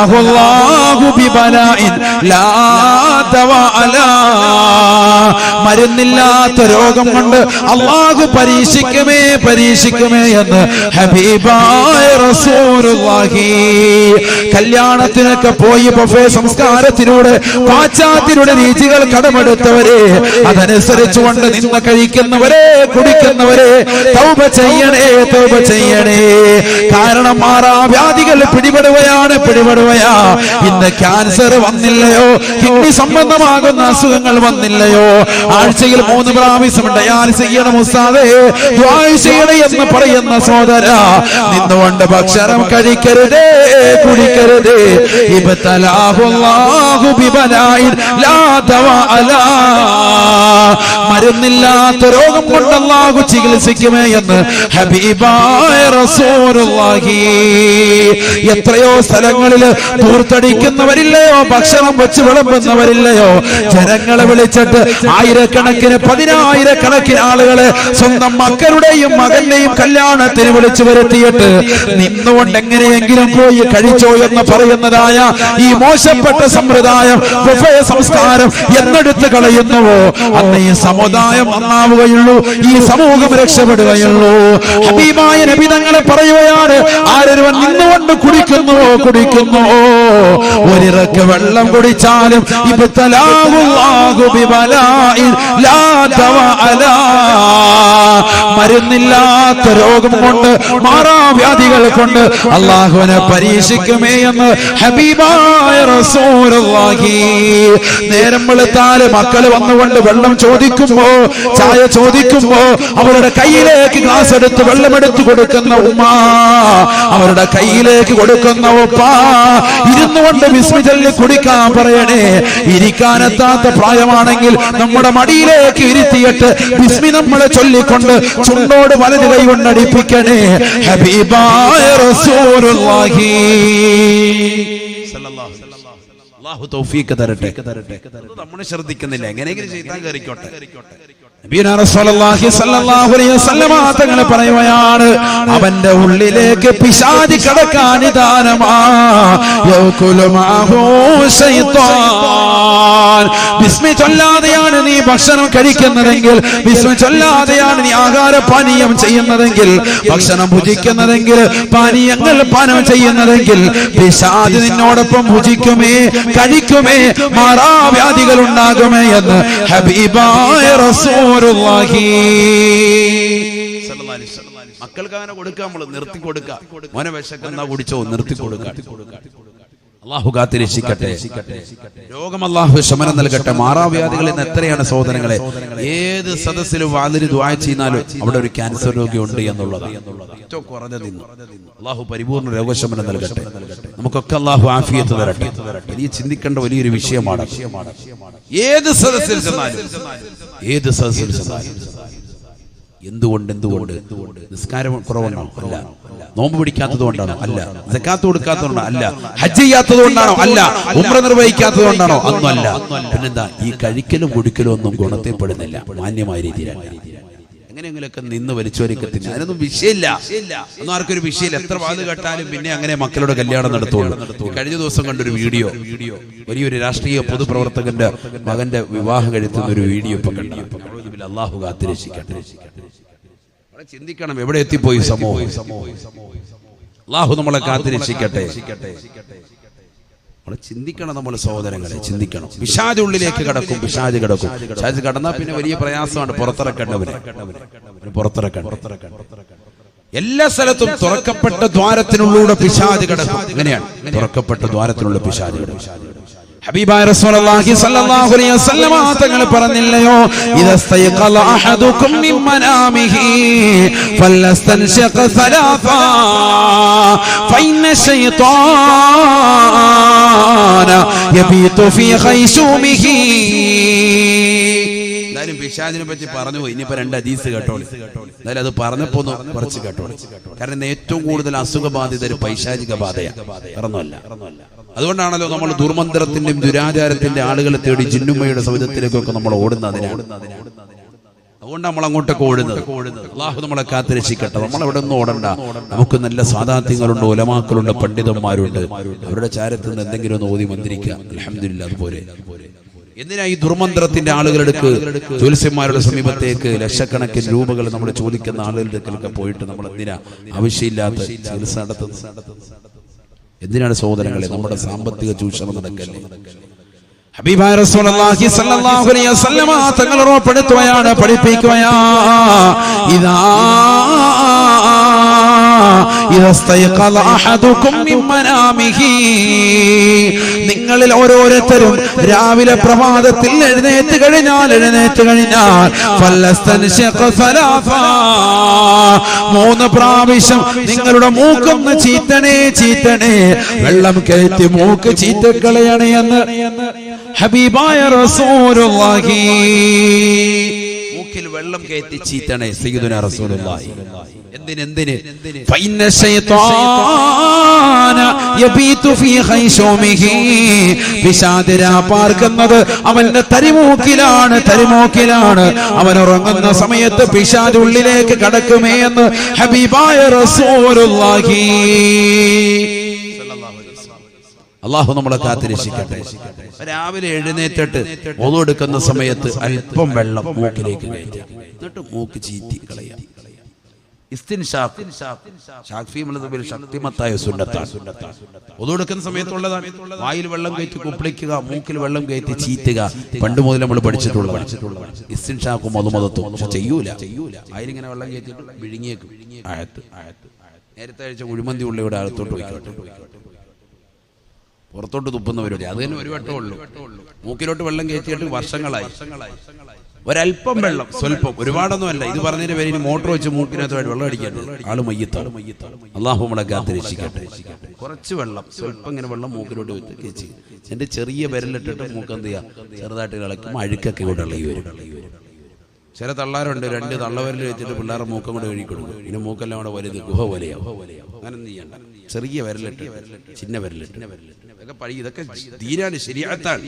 മരുന്നില്ലാത്ത രോഗം കൊണ്ട് അല്ലാഹു പരീക്ഷിക്കുമേ, പരീക്ഷിക്കുമേ എന്ന് ഹബീബായ റസൂലുള്ളാഹി. കല്യാണത്തിനൊക്കെ പോയി ബഫേ സംസ്കാരത്തിലൂടെ പാശ്ചാത്യരുടെ രീതികൾ കടമെടുത്തവരെ, അതനുസരിച്ചുകൊണ്ട് നിന്ന് കഴിക്കുന്നവരെ, കുടിക്കുന്നവരെ തൗബ ചെയ്യണേ, തൗബ ചെയ്യണേ. കാരണം മാറാവ്യാധികൾ പിടിപെടുകയാണ്, പിടിപെടുകയാ. ഇന്ന് ക്യാൻസർ വന്നില്ലയോ, കിഡ്നി സംബന്ധമാകുന്ന അസുഖങ്ങൾ വന്നില്ലയോ, ആഴ്ചയിൽ 3 പ്രാവശ്യം ഡയാലിസ് ചെയ്യണം ഉസ്താദേ, ദുആ ചെയ്യണേ എന്ന് പറയുന്ന പറയുന്ന സഹോദര, നിന്നുകൊണ്ട് ഭക്ഷണം കഴിക്കരുതേ, കുടിക്കരുതേ. ഇബ്തലാഹുല്ലാഹു ബിബലായിൻ ലാ ദവാ അലാ, മരുന്നില്ലാത്ത രോഗം കൊണ്ട് അല്ലാഹു ചികിത്സിക്കുമേ എന്ന് ഹബീബായ റസൂലുള്ളാഹി. എത്രയോ സ്ഥലങ്ങളിൽ ദൂർത്തടിക്കുന്നവരില്ലയോ, ഭക്ഷണം വെച്ച് വിളമ്പുന്നവരില്ലയോ, ജനങ്ങളെ വിളിച്ചിട്ട് ആയിരക്കണക്കിന് പതിനായിരക്കണക്കിന് ആളുകളെ സ്വന്തം മക്കളുടെയും മകന്റെയും കല്യാണത്തിന് വിളിച്ചു വരുത്തിയിട്ട് നിന്നുകൊണ്ട് എങ്ങനെയെങ്കിലും പോയി കഴിച്ചോ എന്ന് പറയുന്നതായ ഈ മോശപ്പെട്ട സമ്പ്രദായം, ബുഫേ സംസ്കാരം എന്നെടുത്ത് കളയുന്നുവോ അന്ന് ഈ സമുദായം നന്നാവുകയുള്ളൂ, ഈ സമൂഹം രക്ഷപ്പെടുകയുള്ളൂ. ഹബീബായ നബി തങ്ങളെ പറയുകയാണ്, ആരൊരുവൻ നിന്നുകൊണ്ട് കുടിക്കുന്നുവോ ഒരിറക്ക് വെള്ളം കുടിച്ചാലും ഇബ്തലാഹുല്ലാഹു ബിബലായിൻ ലാ ദവാ അലാ, മരുന്നില്ലാത്ത രോഗം കൊണ്ട്, മാറാവ്യാധികൾ കൊണ്ട് അല്ലാഹുവിനെ പരീക്ഷിക്കുമേ എന്ന് ഹബീബായ റസൂലുള്ളാഹി. നേരം വെളുത്താൽ മക്കൾ വന്നുകൊണ്ട് വെള്ളം ചോദിക്കുമ്പോ, ചായ ചോദിക്കുമ്പോ അവരുടെ കയ്യിലേക്ക് ഗ്ലാസ് എടുത്ത് വെള്ളമെടുത്ത് കൊടുക്കുന്ന ഉമ്മ, അവരുടെ കയ്യിലേക്ക് കൊടുക്കുന്ന ഉപ്പ, ഇരുന്നുകൊണ്ട് ബിസ്മി ചൊല്ലി കുടിക്കാൻ പറയണേ. ഇരിക്കാനെത്താത്ത പ്രായമാണെങ്കിൽ നമ്മുടെ മടിയിലേക്ക് ഇരുത്തിയിട്ട് ബിസ്മി നമ്മളെ ചൊല്ലിക്കൊണ്ട് ചുണ്ടോട് വലത് കൈ കൊണ്ടടിപ്പിക്കണേ. ഹബീബായ റസൂലുള്ളാഹി അല്ലാഹു തൗഫീഖ് തരട്ടെ. നമ്മൾ ശ്രദ്ധിക്കുന്നില്ല, എങ്ങനെയെങ്കിലും ശൈത്താൻ കേറിക്കോട്ടെ. തങ്ങൾ പറയുകയാണ്, അവന്റെ ഉള്ളിലേക്ക് പിശാച് കടക്കാൻ നിദാനമാ. ബിസ്മി ചൊല്ലാതെയാണ് നീ ഭക്ഷണം കഴിക്കുന്നതെങ്കിൽ, ബിസ്മി ചൊല്ലാതെയാണ് നീ ആഹാരപാനീയം ചെയ്യുന്നതെങ്കിൽ, ഭക്ഷണം ഭുജിക്കുന്നതെങ്കിൽ, പാനീയങ്ങൾ പാനം ചെയ്യുന്നതെങ്കിൽ, പിശാച് നിന്നോടൊപ്പം ഭുജിക്കുമേ, കഴിക്കുമേ, മാറാവ്യാധികൾ ഉണ്ടാകുമേ എന്ന് ഹബീബായ റസൂലുള്ളാഹി. മക്കൾക്ക് അങ്ങനെ കൊടുക്കുക, നമ്മൾ നിർത്തി കൊടുക്കുക. മോനെ വിശക്കുന്ന കുടിച്ചോ, നിർത്തി കൊടുക്കുക. അല്ലാഹു കാത്തിരക്ഷിക്കട്ടെ. രോഗം അല്ലാഹു ശമനം നൽകട്ടെ. മാറാവ്യാധികളിൽ നിന്ന് എത്രയാണ് സഹോദരങ്ങളെ, ഏത് സദസ്സിലും വാതിരി ദുആ ചെയ്യുന്നാലും അവിടെ ഒരു ക്യാൻസർ രോഗി ഉണ്ട് എന്നുള്ളത് ഏറ്റവും കുറഞ്ഞത്. അല്ലാഹു പരിപൂർണ്ണ രോഗശമനം നൽകട്ടെ. നമുക്കൊക്കെ അല്ലാഹു ആഫിയത്ത് തരട്ടെ. വലിയ ചിന്തിക്കേണ്ട വലിയൊരു വിഷയമാണ്. ഏത് സദസ്സിൽ ചെന്നാലും എന്തുകൊണ്ട് നിസ്കാരം കുറവുണ്ടോ? അല്ല. നോമ്പ് പിടിക്കാത്തത് കൊണ്ടാണോ? അല്ല. സക്കാത്ത് കൊടുക്കാത്തതുകൊണ്ടാണോ? അല്ല. ഹജ്ജ് ചെയ്യാത്തത് കൊണ്ടാണോ? അല്ല. ഉംറ നിർവഹിക്കാത്തത് കൊണ്ടാണോ? ഒന്നും അല്ല. പിന്നെന്താ? ഈ കഴിക്കലും കുടിക്കലും ഒന്നും ഗുണത്തെപ്പെടുന്നില്ല, മാന്യമായ രീതിയിലാണ്. എങ്ങനെയെങ്കിലൊക്കെ നിന്ന് വലിച്ചോരിക്കത്തിന് അതിനൊന്നും വിഷയമില്ല, ഒന്നും ആർക്കൊരു വിഷയമില്ല. എത്ര വാത് കേട്ടാലും പിന്നെ അങ്ങനെ മക്കളുടെ കല്യാണം നടത്തുള്ളൂ. കഴിഞ്ഞ ദിവസം കണ്ടൊരു വീഡിയോ, വലിയൊരു രാഷ്ട്രീയ പൊതുപ്രവർത്തകന്റെ മകന്റെ വിവാഹം കഴിത്തുന്ന ഒരു വീഡിയോ ഇപ്പൊ കണ്ടു. അല്ലാഹു കാത്തിരക്ഷിക്കട്ടെ. ചിന്തിക്കണം, എവിടെ എത്തിപ്പോയി സമൂഹം. അല്ലാഹു നമ്മളെ കാത്തിരക്ഷിക്കട്ടെ. നമ്മളെ ചിന്തിക്കണം, നമ്മുടെ സഹോദരങ്ങളെ ചിന്തിക്കണം. പിശാച് ഉള്ളിലേക്ക് കടക്കും, പിശാച് കടന്നാൽ പിന്നെ വലിയ പ്രയാസമാണ് പുറത്തിറക്കേണ്ടവരെ. എല്ലാ സ്ഥലത്തും തുറക്കപ്പെട്ട ദ്വാരത്തിനുള്ളിലൂടെ പിശാച് കടക്കും. എങ്ങനെയാണ്? തുറക്കപ്പെട്ട ദ്വാരത്തിനുള്ള പിശാച് കടക്കും. ഹബീബായ റസൂലുള്ളാഹി സ്വല്ലല്ലാഹു അലൈഹി വസല്ലം തങ്ങൾ പറഞ്ഞില്ലയോ, ഇദസ്തയഖല അഹദുകും മിൻ മനാമിഹി ഫലസ്തൻശഖ സലാഫ ഫഇന്ന ശൈത്താന യബീതു ഫീ ഖൈശൂമിഹി. എന്തായാലും പിശാചിനെ പറ്റി പറഞ്ഞു പോയി. ഇനിയിപ്പോ രണ്ട് ഹദീസ് കേട്ടോളൂ. എന്തായാലും അത് പറഞ്ഞപ്പോ കുറച്ച് കേട്ടോളൂ. കാരണം ഏറ്റവും കൂടുതൽ അസുഖബാധിത ഒരു പൈശാചിക ബാധയാണ്, വേറൊന്നുമല്ല. അതുകൊണ്ടാണല്ലോ നമ്മൾ ദുർമന്ത്രത്തിന്റെയും ദുരാചാരത്തിന്റെ ആളുകളെ തേടി ജിന്നുമ്മയുടെ സൗധത്തിലേക്കൊക്കെ നമ്മൾ ഓടുന്നതിനാണ്. അതുകൊണ്ട് നമ്മൾ അങ്ങോട്ടൊക്കെ ഓടുന്നത്. അല്ലാഹു നമ്മളെ കാത്തിരക്ഷിക്കട്ടെ. നമ്മളെവിടെ ഒന്നും ഓടണ്ട. നമുക്ക് നല്ല സാദാത്യങ്ങളുണ്ട്, ഉലമാക്കളുണ്ട്, പണ്ഡിതന്മാരുണ്ട്. അവരുടെ ചാരത്തിൽ നിന്ന് എന്തെങ്കിലും ഒന്ന് ഓതി മന്ത്രിക്കുക. അൽഹംദുലില്ലാഹ്. അതുപോലെ എന്തിനാ ഈ ദുർമന്ത്രത്തിന്റെ ആളുകളെടുക്ക്, ജ്യോത്സ്യന്മാരുടെ സമീപത്തേക്ക് ലക്ഷക്കണക്കിന് രൂപകൾ നമ്മൾ ചോദിക്കുന്ന ആളുകളുടെ പോയിട്ട് നമ്മൾ എന്തിനാ ആവശ്യമില്ലാത്ത ചികിത്സ നടത്തുന്നത്? എന്തിനാണ് സഹോദരങ്ങളെ? നമ്മുടെ സാമ്പത്തിക ചൂഷണം നടക്കല്ലേ? ഹബീബായ റസൂലുള്ളാഹി സ്വല്ലല്ലാഹു അലൈഹി വസല്ലം തങ്ങൾ ഉറപ്പെടുത്തുകയാണ്, പഠിപ്പിക്കുകയാണ്. ഇദാ ഇദസ്തയഖദ അഹദുകും മിൻ മനാമിഹി, നിങ്ങളിൽ ഓരോരുത്തരും രാവിലെ പ്രഭാതത്തിൽ എഴുന്നേറ്റ് കഴിഞ്ഞാൽ ഫലസ്തൻശഖ സലാസ, 3 പ്രാവശ്യം നിങ്ങളുടെ മൂക്കൊന്ന് ചീത്തണേ വെള്ളം കയറ്റി മൂക്ക് ചീത്തക്കളയണേ എന്ന് ഹബീബായ റസൂലുള്ളാഹി. മൂക്കിൽ വെള്ളം കയറ്റി ചീത്തണേ സയ്യിദുനാ റസൂലുള്ളാഹി. എന്തിന് ഫഇന്ന ശൈത്വാന യബീതു ഫീ ഖൈശൂമിഹി, പിശാച് പാർക്കുന്നത് അവന്റെ തരിമൂക്കിലാണ്. അവൻ ഉറങ്ങുന്ന സമയത്ത് പിശാച് ഉള്ളിലേക്ക് കടക്കുമേ എന്ന് ഹബീബായ റസൂലുള്ളാഹി. അല്ലാഹു നമ്മളെ കാത്തിരക്ഷിക്കട്ടെ. രാവിലെ എഴുന്നേറ്റിട്ട് ഒളു എടുക്കുന്ന സമയത്ത് അല്പം വെള്ളം മൂക്കിലേക്ക് കയറ്റുക, എന്നിട്ട് മൂക്ക് ചീറ്റി കളയുക. ശക്തിമത്തായ സുന്നത്താണ്. ഒളു എടുക്കുന്ന സമയത്തുള്ളതാണ്. വായിൽ വെള്ളം കയറ്റി കുപ്പിളിക്കുക, മൂക്കിൽ വെള്ളം കയറ്റി ചീറ്റുക. പണ്ട് മുതൽ നമ്മൾ പഠിച്ചിട്ടുള്ളതാണ്. ഇസ്തിൻഷാക്കും മധുമതത്തും പക്ഷെ ചെയ്യൂല. അതിലിങ്ങനെ വെള്ളം കയറ്റിട്ട് വിഴുങ്ങിയേക്കും. നേരത്തെ അഴിച്ച കുഴിമന്തി ഉള്ളിയുടെ അകത്തോട്ട് പോയിക്കോട്ടെ, പുറത്തോട്ട് തുപ്പുന്നവരുടെ അത് തന്നെ ഒരു വട്ടമേ ഉള്ളൂ. മൂക്കിലോട്ട് വെള്ളം കയറ്റിയിട്ട് വർഷങ്ങളായി. ഒരല്പം വെള്ളം, സ്വല്പം, ഒരുപാടൊന്നുമല്ല. ഇത് പറഞ്ഞതിന്റെ പേര് മോട്ടോർ വെച്ച് മൂക്കിനകത്ത് വെള്ളം അടിക്കേണ്ടത് ആള് മയ്യത്താണ്. അല്ലാഹു നമ്മളെ കാത്തിരക്ഷിക്കട്ടെ. കുറച്ച് വെള്ളം, സ്വല്പം ഇങ്ങനെ വെള്ളം മൂക്കിലോട്ട് വെച്ച് എന്റെ ചെറിയ വിരലിട്ടിട്ട് മൂക്കെന്ത് ചെയ്യുക, ചെറുതായിട്ട് കളിക്കുമ്പോൾ അഴുക്കൊക്കെ ഇവിടെ ഇളകി വരും. ചില തള്ളാരുണ്ട്, 2 തള്ളവരൽ വെച്ചിട്ട് പിള്ളേരുടെ മൂക്കം കൂടെ കഴുകി കൊടുക്കും. പിന്നെ മൂക്കെല്ലാം കൂടെ വലുത് ഗുഹ പോലെയാവും. അങ്ങനൊന്നും ചെയ്യണ്ട. ചെറിയ വിരലിട്ട്, ചിന്ന വിരലിട്ട് ഇതൊക്കെ തീരാണ് ശരീഅത്താണ്.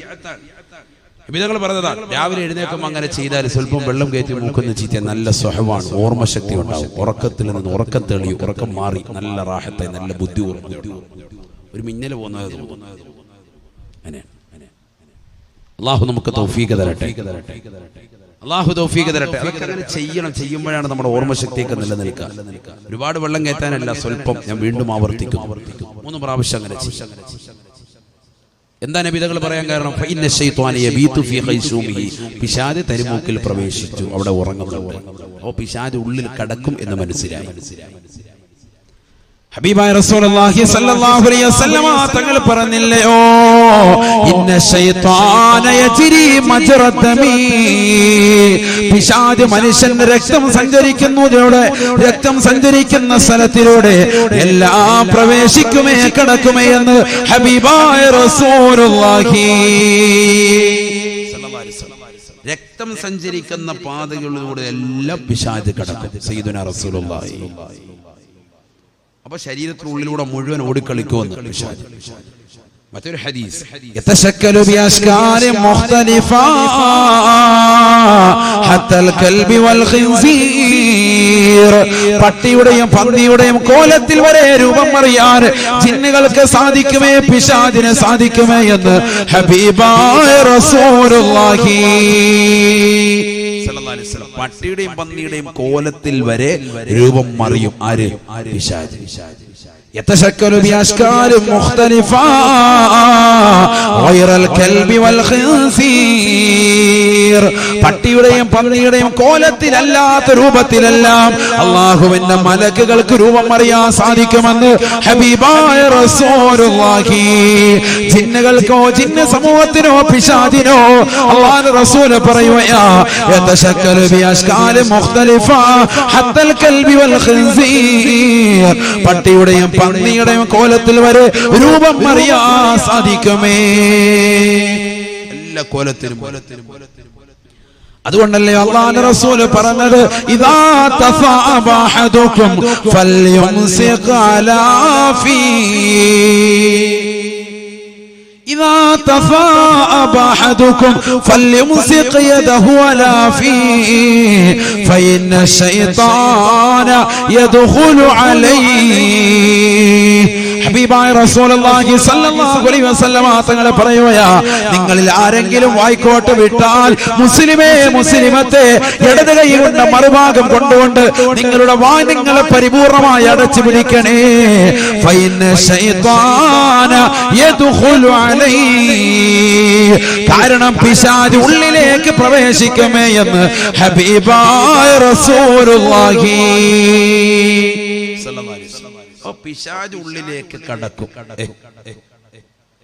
നബിതങ്ങൾ പറഞ്ഞതാണ് രാവിലെ എഴുന്നേൽക്കുമ്പോൾ അങ്ങനെ ചെയ്താൽ സ്വല്പം വെള്ളം കയറ്റി മൂക്കുന്ന ചീത്ത നല്ല സ്വഹവാണ്, ഓർമ്മശക്തി ഉണ്ടാവും. ഉറക്കത്തിൽ നിന്ന് ഉറക്കം തെളിയും, ഉറക്കം മാറി നല്ല റാഹത്തായി, നല്ല ബുദ്ധി ഒരു മിന്നൽ പോകുന്നത് തോന്നുന്നത്. അല്ലാഹു നമുക്ക് തൗഫീഖ് തരട്ടെ. അതൊക്കെ അങ്ങനെ ചെയ്യണം. ചെയ്യുമ്പോഴാണ് നമ്മുടെ ഓർമ്മശക്തിയൊക്കെ നിലനിൽക്കുക. ഒരുപാട് വെള്ളം കയറ്റാനല്ല, സ്വല്പം. ഞാൻ വീണ്ടും ആവർത്തിക്കും, 3 പ്രാവശ്യം അങ്ങനെ ചെയ്യും. എന്താ നബിതകൾ പറയാൻ കാരണം? ഫഇന്ന ശൈത്വാന യബീതു ഫീ ഖൈശൂമിഹി, പിശാച് തരിമൂക്കിൽ പ്രവേശിച്ചു, അവിടെ ഉറങ്ങുന്നുണ്ട്. അപ്പോൾ പിശാച് ഉള്ളിൽ കടക്കും എന്ന് മനസ്സിലായി. ഹബീബായ റസൂലുള്ളാഹി സ്വല്ലല്ലാഹു അലൈഹി വസല്ലം തങ്ങൾ പറഞ്ഞില്ലയോ, ഇന്ന ശൈത്വാന യജ്രി മജ്റദമി, പിശാച് മനുഷ്യന്റെ രക്തം സഞ്ചരിക്കുന്ന സ്ഥലത്തിലൂടെ എല്ലാം പ്രവേശിക്കുമേ കടക്കുമേ എന്ന് ഹബീബായ റസൂലുള്ളാഹി. രക്തം സഞ്ചരിക്കുന്ന പാതകളിലൂടെ എല്ലാം പിശാച് കടക്കും സയ്യിദുനാ റസൂലുള്ളാഹി. അപ്പൊ ശരീരത്തിനുള്ളിലൂടെ മുഴുവൻ ഓടിക്കളിക്കുമെന്ന് പിശാച്. മറ്റൊരു ഹദീസ്, യതശക്കലു ബിഅശ്കാലിൻ മുഖ്തലിഫ ഹത്തൽ കൽബി വൽ ഖിൻസീർ, പട്ടിയുടെയും പന്നിയുടെയും കോലത്തിൽ വരെ രൂപം അറിയാൻ ജിന്നുകൾക്ക് സാധിക്കുമേ, പിശാചിന് സാധിക്കുമേ എന്ന് ഹബീബായ റസൂലുള്ളാഹി. പട്ടിയുടെയും പന്നിയുടെയും കോലത്തിൽ വരെ രൂപം മറിയും. ആര്? പിശാച്. يتشكل بأشكال مختلفة غير الكلب والخنزير, പട്ടിയുടെയും പന്നിയുടെയും കോലത്തിലല്ലാത്ത രൂപത്തിലെല്ലാം അല്ലാഹുവിന്റെ മലക്കുകൾക്ക് രൂപം അറിയാൻ സാധിക്കുമെന്ന് ഹബീബായ റസൂലുള്ളാഹി. ജിന്നുകൾക്കോ ജിന്ന സമൂഹത്തിനോ പിശാചിനോ അല്ലാഹുവിന്റെ റസൂൽ പറയുകയാ, യതശക്കലു ബിഅശ്കാലി മുഖ്തലിഫ ഹത്തൽ കൽബി വൽ ഖിൻസീർ, പട്ടിയുടെയും പന്നിയുടെയും കോലത്തിൽ വരെ രൂപം അറിയാൻ സാധിക്കുമേ. എല്ലാ കോലത്തിലും. അതുകൊണ്ടല്ലേ അല്ലാഹുവിന്റെ റസൂൽ പറഞ്ഞത്, ഇദാ തഫഅബ അഹദുകും ഫൽയുംസിഖ് അലാ ഫീ, ഇദാ തഫഅബ അഹദുകും ഫൽയുംസിഖ് യദഹു അലാ ഫീ ഫഇന്ന ശൈത്താന യദ്ഖുലു അലൈഹി. ഹബീബായ റസൂലുള്ളാഹി സ്വല്ലല്ലാഹു അലൈഹി വസല്ലം തങ്ങൾ പറയുകയാ, നിങ്ങളിൽ ആരെങ്കിലും വായ്ക്കോട്ട് വിട്ടാൽ മുസ്ലിമേ മുസ്ലിമത്തെ ഇടത് കൈ കൊണ്ട് മറുഭാഗം കൊണ്ടുകൊണ്ട് നിങ്ങളുടെ വായ് നിങ്ങളെ പരിപൂർണമായി അടച്ചു പിടിക്കണേ. ഫഇന്ന ശൈത്താന യദ്ഖുലു അലൈഹി, കാരണം പിശാച് ഉള്ളിലേക്ക് പ്രവേശിക്കുമേ എന്ന് ഹബീബായ റസൂലുള്ളാഹി. പിശാച് ഉള്ളിലേക്ക് കടക്കും.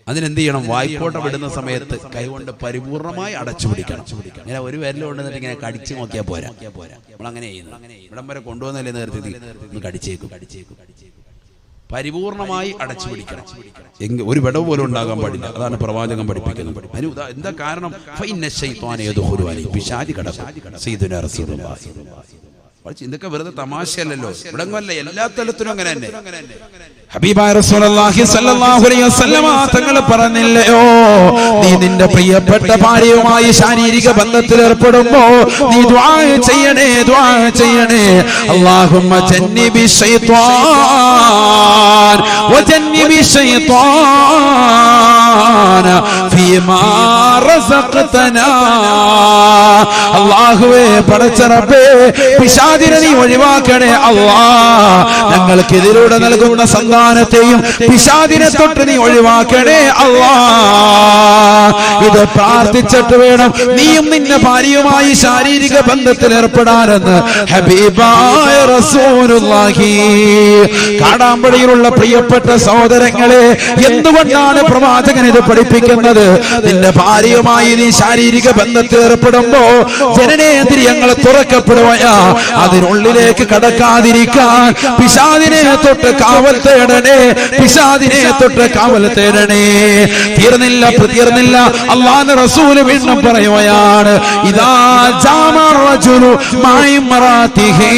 അതിനെന്ത് ചെയ്യണം? വായ്പോട്ട വിടുന്ന സമയത്ത് കൈകൊണ്ട് പരിപൂർണമായി അടച്ചു പിടിക്കണം. ഇങ്ങനെ ഒരു വിരലുകൊണ്ടെന്നിട്ട് ഇങ്ങനെ കടിച്ചു നോക്കിയാൽ പോരാ. നമ്മളങ്ങനെ ചെയ്യുന്നത്. ഇവിടം വരെ കൊണ്ടുവന്നല്ലേ നേരത്തെ കടിച്ചേക്കും. പരിപൂർണമായി അടച്ചു പിടിക്കണം. ഒരു വിടവ് പോലും ഉണ്ടാകാൻ പാടില്ല. അതാണ് പ്രവാചകൻ പഠിപ്പിക്കുന്നത്. എന്താ കാരണം? പിശാച് കടക്കും. സയ്യിദുനാ റസൂലുള്ളാഹി. ഇതൊക്കെ വെറുതെ തമാശയല്ലല്ലോ. ഇവിടങ്ങല്ല, എല്ലാ തലത്തിലും അങ്ങനെ തന്നെ. ഹബീബായ റസൂലുള്ളാഹി സ്വല്ലല്ലാഹു അലൈഹി വസല്ലമ തങ്ങൾ പറഞ്ഞില്ലയോ, നീ നിന്റെ പ്രിയപ്പെട്ട ഭാര്യയുമായി ശാരീരിക ബന്ധത്തിൽ ഏർപ്പെടുമ്പോ നീ ദുആ ചെയ്യണേ, ദുആ ചെയ്യണേ. അല്ലാഹുമ്മ ജന്നിബി ശൈത്വാൻ വജന്നിബി ശൈത്വാന ഫീമാ റസഖ്തനാ. അല്ലാഹുവേ, പടച്ച റബ്ബേ, പിശാചിനെ നീ ഒഴിവാക്കണേ അല്ലാഹ്. ഞങ്ങൾക്കെതിരൂടെ നൽകുന്ന സന്താനത്തെയും പിശാചിനെ തൊട്ട് നീ ഒഴിവാക്കണേ അല്ലാഹ്. ഇത് പ്രാർത്ഥിച്ചിട്ട് വേണം നീയും നിന്റെ ഭാര്യയുമായി ശാരീരിക ബന്ധത്തിൽ ഏർപ്പെടാനെന്ന് ഹബീബായ റസൂലുള്ളാഹി. കാടാമ്പടിയിലുള്ള പ്രിയപ്പെട്ട സഹോദരങ്ങളെ, എന്തുകൊണ്ടാണ് പ്രവാചകൻ ഇത് പഠിപ്പിക്കുന്നത്? നിന്റെ ഭാര്യയുമായി നീ ശാരീരിക ബന്ധത്തിൽ ഏർപ്പെടുമ്പോ ജനനേന്ദ്രിയങ്ങൾ തുറക്കപ്പെടുകയാ. അതിനുള്ളിലേക്ക് കടക്കാതിരിക്കാൻ പിശാചിനെ തൊട്ട് കാവൽ തേടണേ, പിശാചിനെ തൊട്ട് കാവൽ തേടണേ. തീർന്നില്ല. അല്ലാഹുവിന്റെ റസൂൽ വീണ്ടും പറയുകയാണ്, ഇദാ ജാമ റജുലു മഅ ഇംറാതിഹി